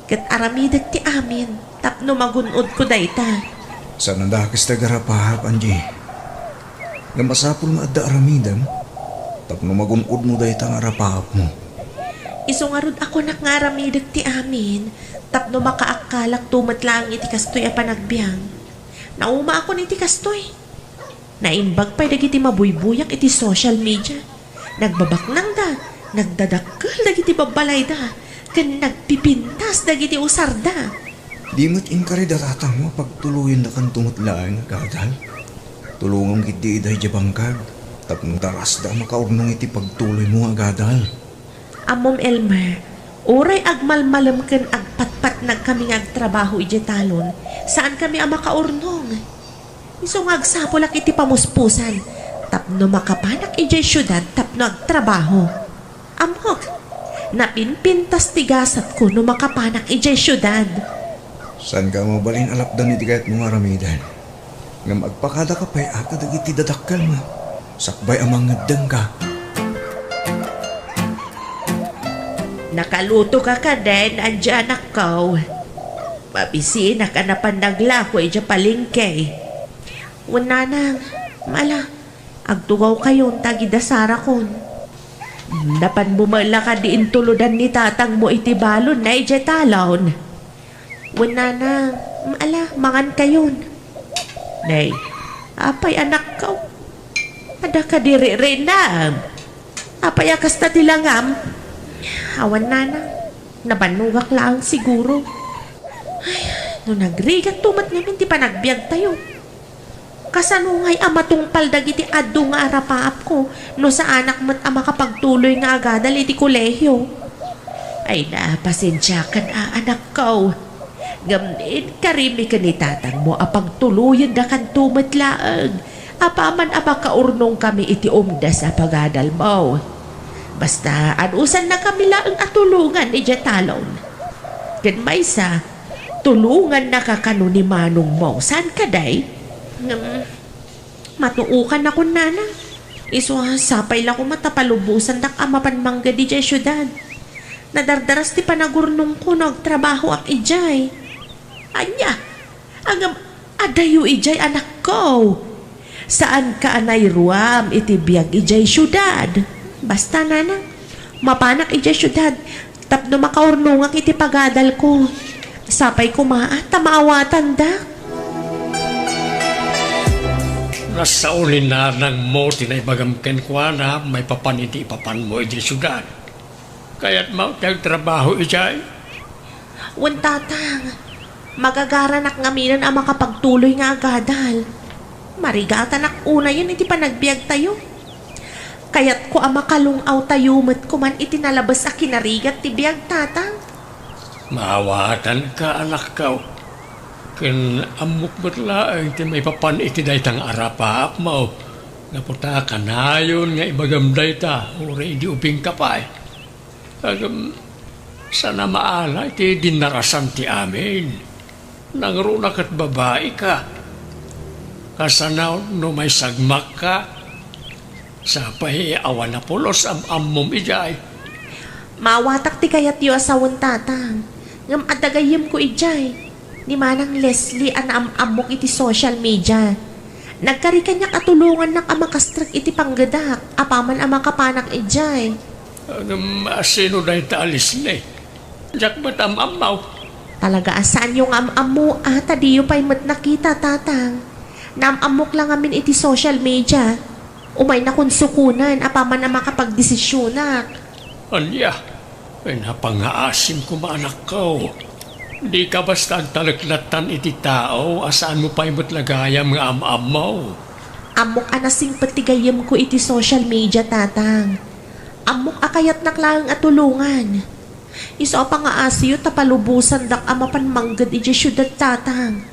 Kat aramidag ti amin. Tapno magunod ko dayta. Saan ang dakis tagarapahap, Angie? Nga masapul nga adda aramidam, tapno magunod mo dahi tang arapahap mo. Iso nga rod ako nakngaramidag ti amin. Tapno makaakalak tumatlang iti kastoy a panagbiang. Nauma ako ni iti kastoy. Naimbag pa'y dagiti mabuybuyak iti social media. Nagbabak nang da. Nagdadakkel dagiti babalay da. Kan nagpipintas dagiti usarda. Di mo't inkari datatang mo pagtuluyan na kan tumutlaan nga kadal. Tulungan kiti iday jabangkag. Tapno taras da makaurnong iti pagtuloy mo nga gadal. Amom Elmer, oray agmalmalam ken agpatpat nagkami agtrabaho iti talon. Saan kami ang makaurnong? Iso nga agsapolak iti pamuspusan. Tapno makapanak iti syudad tapno agtrabaho. Amok, napinpintas tigasat ko no makapanak iti syudad. Saan ka mo balin alapdan iti kahit mga aramidan? Nga magpakada ka pa'y agad iti dadakkel mo. Sakbay amang ngadang ka. Nakaluto ka din, andyan ako. Pabisin na ka na pandaglako iti palingkay. Wala nang, mala, agtugaw kayon tagidasara kon. Napan bumala ka diin tuludan ni tatang mo iti balon na iti talon. Wala nang, mala, mangan kayon. Nay, apay anak ko. Ada ka diri rin na. Apay akas na tilangam. Awan na. Nabanugak lang siguro. Ay, no nagrigat tumat namin di pa nagbiag tayo. Kasanungay amatungpal dagiti addo nga arapaap ko no sa anak mo't ama kapagtuloy nga agadal iti kolehyo. Ay na, pasensya ka na anak ko. Gamit karimi ka ni tatang mo apag tuluyan da kan tumat laag. Apaman apa kaurnong kami iti umda sa pagadal mo. Basta anusan na kami laang atulungan ni Jatalon. Kan may sa tulungan na kakano ni Manong mo. Saan ka day? Matuukan ako nana. Iso sapay lang ko matapalubusan dak amapan mangga di jay syudad. Nadardaras ti panagurnong ko nagtrabaho ak ijay. Anya, agam adayo ijay anak ko. Saan ka anay ruam iti biyag ijay syudad? Basta nana, mapanak ijay syudad. Tapno makaurnungak iti pagadal ko. Sapay ko tamaawatan da. Nasaulin na ng mo tinaybagamken kwa na may papan iti papan mo iti syudad. Kaya't mo trabaho ijay. Wan tatang, magagaranak ngaminan ang makapagtuloy nga agadal. Marigatan ak una yun, iti panagbiag tayo. Kaya't ko makalungaw tayo met kuman iti nalabas a kinarigat ti biag tatang. Maawatan ka, anak ka. Ken amok ba't laang ti may papan iti daytang arapaap mo. Naputa ka na yun nga ibagam dayta. Uri di ubing ka pa eh. Agam, sana maala iti dinarasan ti amin. Nangruna kat babae ka. Kasanaw no may sagmak ka. Sa pahiawan na pulos amom ijay. Mawatak ti kayat yu asawan tatang. Ngam adagayim ko ijay. Ni Manang Leslie an amok iti social media. Nagkari kanya katulungan ng amakastrak iti panggadak. Apaman amakapanak ijay. Sino na italis na eh? Diyak ba't amaw? Talaga asaan yung mo tadiyo pa'y mat nakita tatang. Namamok lang amin iti social media. Umay na kunsukunan, apaman na makapagdesisyonak. Anya, ay napangaasim ko maanak ko. Di ka basta ang talaklatan iti tao, asaan mo pa'y matlagayam nga amaw. Amok anasing patigayam ko iti social media tatang. Amok akayat naklang at tulungan. Iso pa nga asiyo tapalubusan dak amapan manggad iti syudad tatang.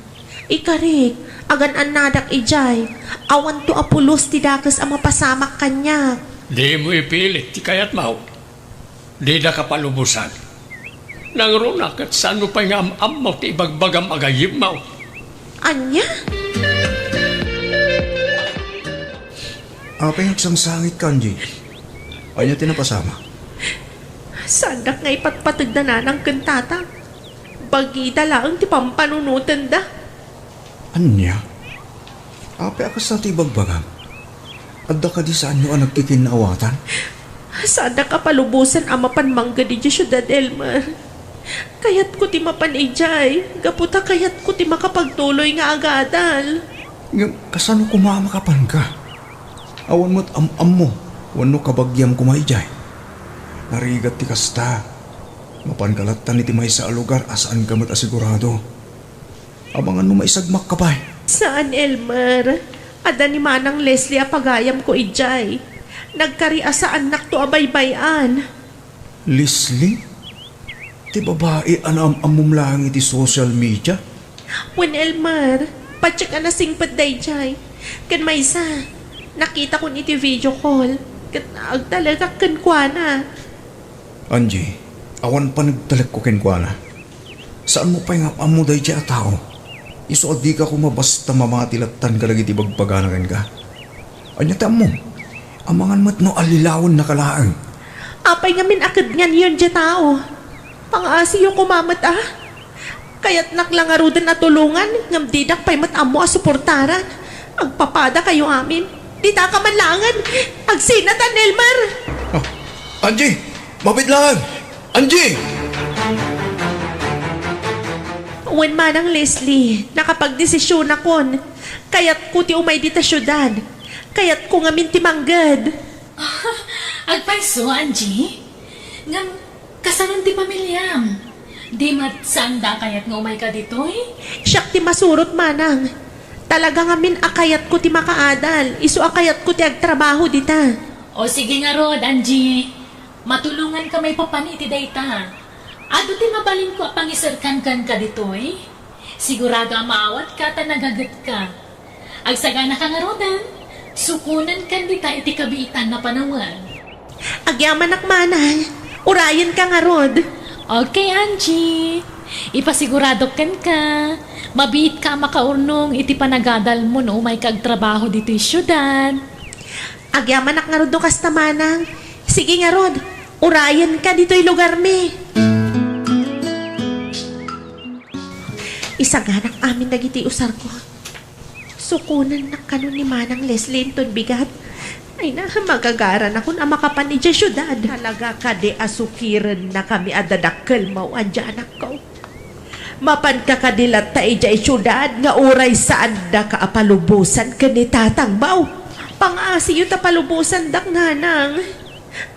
Ikarik, agan anadak ijay. Awan to apulos ti dakas ang mapasamak kanya. Di mo ipilit, ti kayat mau. Di na kapalubusan. Nangrunak at saan mo pa'y nga amaw ti ibagbagam agayim mau. Anya? Apay nagsangsangit ka, Angie. Ay niya tinapasama. Sandak nga ipatpatag na ng kantata. Bagida lang ti pampanunutan da. Anya? Apay akas na tibagbagam. Adda ka di saan nyo ang nagkikinawatan? Sandak ka palubusan ang mapanmangga di Syudad Elmer. Kayat ko ti mapanijay. Gaputa kayat ko ti makapagtuloy nga agadal. Ngayon, kasano kumamakapan ka? Awan mo't am mo. Wano kabagyam kumaijay. Narigat ti kasta. Mapankalatan iti may sa lugar asaan ka mat asigurado. Abangan mo maisagmak ka pa. Saan, Elmer? Ada ni Manang Leslie apagayam ko ijay. Nagkaria sa anak to abaybayan. Leslie? Ti babae anam-amum lang iti social media? Wen Elmer, patsyak ka na singpad day jay. Kan may isa, nakita ko iti video call. Ag talaga kenkwana. Angie, awan pa nagtalag ko kenkwana. Saan mo pa yung amu day siya tao? Iso di ka kumabasta mamatilatan ka lagi tibagpaganakan ka. Anya mo, amangan mat no alilawon na kalaang. Apay ngamin akad ngan yun dya tao. Pang-asi yung kumamat Kaya't naklangarudan na tulungan, ngam didak pa'y matamo suportaran. Agpapada kayo amin. Dita ka manlangan. Agsinatan, Elmer. Angie! Mabit lang! Angie! Wen Manang Leslie, nakapagdesisyon akon. Kaya't ko ti umay dita syudad. Kaya't ko ngamin ti manggad. Agpaiso, Angie? Ngam, kasanon ti pamilyam? Di matsanda kayat nga umay ka dito eh? Siyak ti masurot, Manang. Talaga ngamin akayat ko ti makaadal. Isu akayat ko ti agtrabaho dita. O sige nga Rod, Angie. Matulungan ka may papaniti dayta. Ado ti mabalin ko pangisarkan ka dito eh. Sigurado maawat ka ta nagagat ka. Agsagana ka nga Rodan. Sukunan kan dita iti kabiitan na panawan. Agyaman Manang. Urayan ka nga Rod. Okay, Angie. Ipasigurado kan ka. Mabiit ka makaurnong iti panagadal mo no may kagtrabaho dito yung syudad. Agyaman nga Rod no kasta Manang. Sige nga Rod. Urayan ka dito yung lugar mi. Isaganak amin nagiti usar ko. Sukunan na kanon ni Manang Leslie inton bigat. Ay na, magagaran ako na makapan ni syudad. Talaga ka de asukiran na kami adadakkel mau anja anak ko. Mapan ka kadilat ta ija syudad nga uray saan da ka apalubusan ka ni tatang mau. Pang-asiyo ta palubusan dak nanang.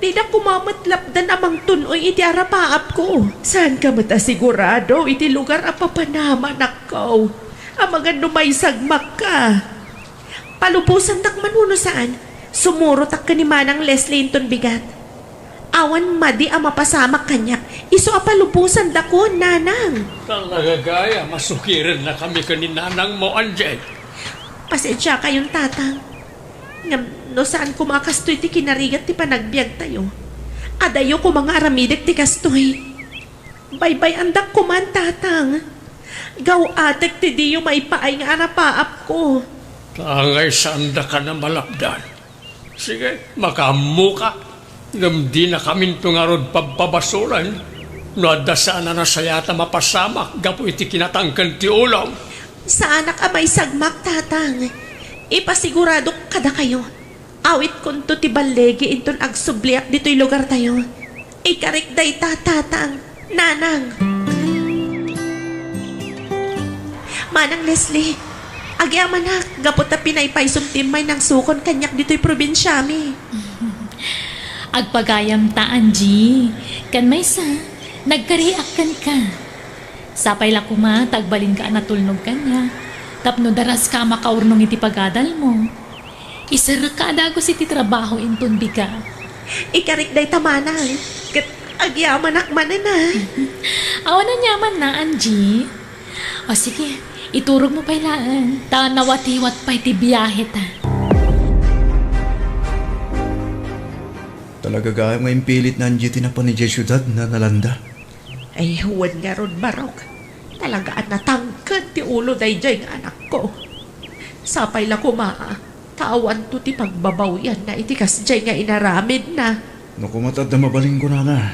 Di na kumamatlapdan amang tunoy iti arapaap ko. Saan ka matasigurado iti lugar apapanaman ako? Amagan may sagmak ka. Palupusan tak manuno saan. Sumurot tak ka ni Manang Leslie inton bigat. Awan madi ang mapasamak kanyak. Iso a palupusan dako, nanang. Talaga gaya, masukirin na kami kaninanang mo, Anjay. Pasensya kayong tatang. Ngam, no saan kumakastoy ti kinarigat ti panagbiag tayo. Adayo ko mga aramidek ti kastoy. Baybay andak ko man, tatang. Gaw atek ti diyo maipaay nga arapaap ko. Tangay sanda ka na malapdan. Sige, makamu ka. Ngam di na kami tungarod pababasulan. No adasaan na nasayata mapasamak. Gapo iti kinatangkan ti ulam. Sa anak amay sagmak, tatang. Ipasigurado kada kayo. Awit kunto ti balegi inton agsubliak dito'y lugar tayo. Ikarikday tatang, nanang. Manang Leslie, agyaman na, gapot na pinaypay sumtimay ng sukon kanyak dito'y probinsya mi. Agpagayam ta, Angie. Kan may sa, nagkariakan ka. Sapay la kuma, tagbalin ka natulnog ka niya. Tapno daras ka makaurnong iti pagadal mo. Isara ka adago si ti trabaho inton biga. Ikarikday tamanang, kat agyaman akmanan na. Awan na nyaman na, Angie. O sige, iturog mo pailaan. Ta nawatiwat pa iti biyahe ta. Talaga gaya ngayon pilit na Angie tinapan ni syudad na nalanda. Ay, huwag nga ron, Barok. Talagaan natangkad ti ulo day jay nga anak ko. Sapay la kumaa, tawan to ti pagbabaw yan na itikas jay nga inaramid na. No kumatad na mabaling ko na.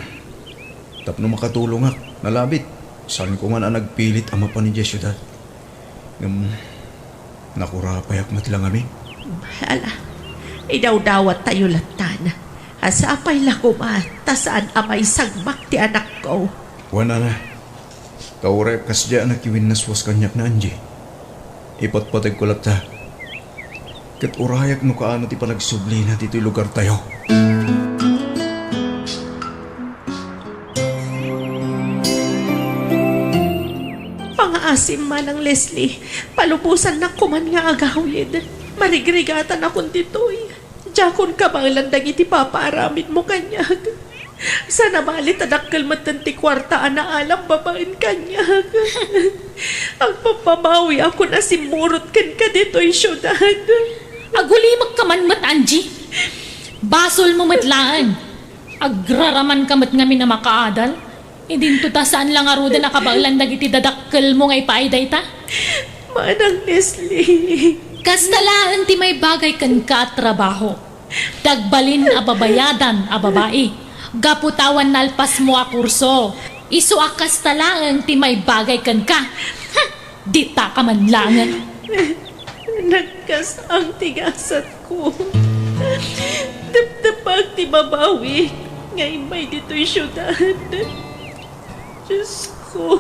Tapno makatulong ak, nalabit. Saan ko man ang nagpilit ama pa ni syudad. Nakurapay ak matlang kami. Hala, idawdawat tayo latan. Asapay la kumaa, tasaan amay sagmak ti anak ko. Wala na. Kaurep kas dyan nakiwinas was kanyak na Angie. Ipatpatag ko ta. Kat urayak no kaano ti panagsubli na dito'y lugar tayo. Pangaasim man ang Leslie, palupusan na kuman nga agawid. Marigrigatan akong dito'y. Jakon ka bang landang iti papaaramid mo kanyag. Sana balit adakkel matanti kwartaan na alam babain kanyag. Ang papabawi ako na simurot kan ka dito'y syudad. Agulimag ka man mat, Angie. Basol mo matlaan. Agraraman ka mat ngamin na makaadal. Hindi to saan lang aruda na kabanglan iti dadakkel mo nga ipaiday ta. Manang Leslie. Kastalaan ti may bagay kan ka trabaho. Dagbalin a babayadan a babae. Gaputawan nalpas mo a kurso. Isu a kastalaan ti may bagay kan ka. Ha! Dita ka man langan. Nagkas ang tigasat ko. Dapdapag ti babawi. Ngayon may dito'y syudad. Diyos ko.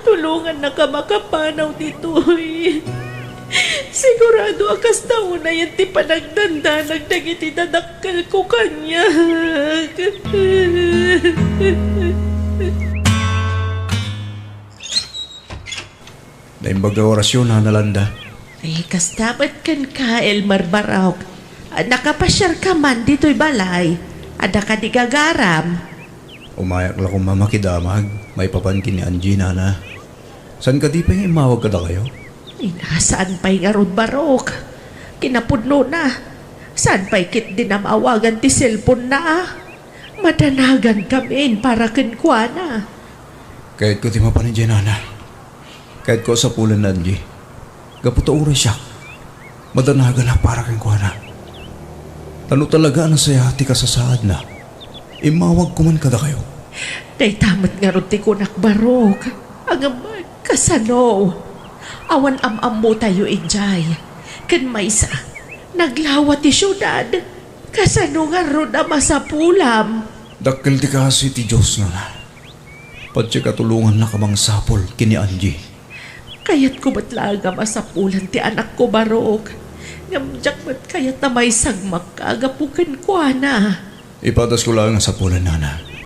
Tulungan na ka makapanaw dito'y. Sigurado akas taon na yan ti panagdanda nagdagiti dadakkel ko kanya. Naimbaga orasyon na nalanda. Ay, kas dapat kan ka, Elmar Barok. Nakapasyar ka man dito'y balay. Ada ka di gagaram. Umayak lang kong mamakidamag. May papankin ni Angie na. San ka di pa yung imawag ka na kayo? Saan pa'y nga ron, Barok? Kinapudno na. Saan pa'y kit din na maawagan ti cellphone na Madanagan kami para kinkwana. Kahit ko di mapanidyan, Nana. Kahit ko sa pulan na Angie. Gaputa oras siya. Madanagan na para kinkwana. Tano talaga na saya ti kasasaad na. Imawag ko man kada kayo. Day tamat nga ron ti kunak, Barok. Ang kasano. Awan am mo tayo injay. Kan may sa naglawa ti syudad. Kasano nga ron ama sa pulam. Dakil ti kasi ti Diyos nga. Padya katulungan na kamang sapol kini Angie. Kayat ko ba't lang ama sa pulan ti anak ko, Barok. Ngamjak ba't kayat na may sagmak kaagapukan ko, ana. Ipatas ko lang ang sapulan, Nana.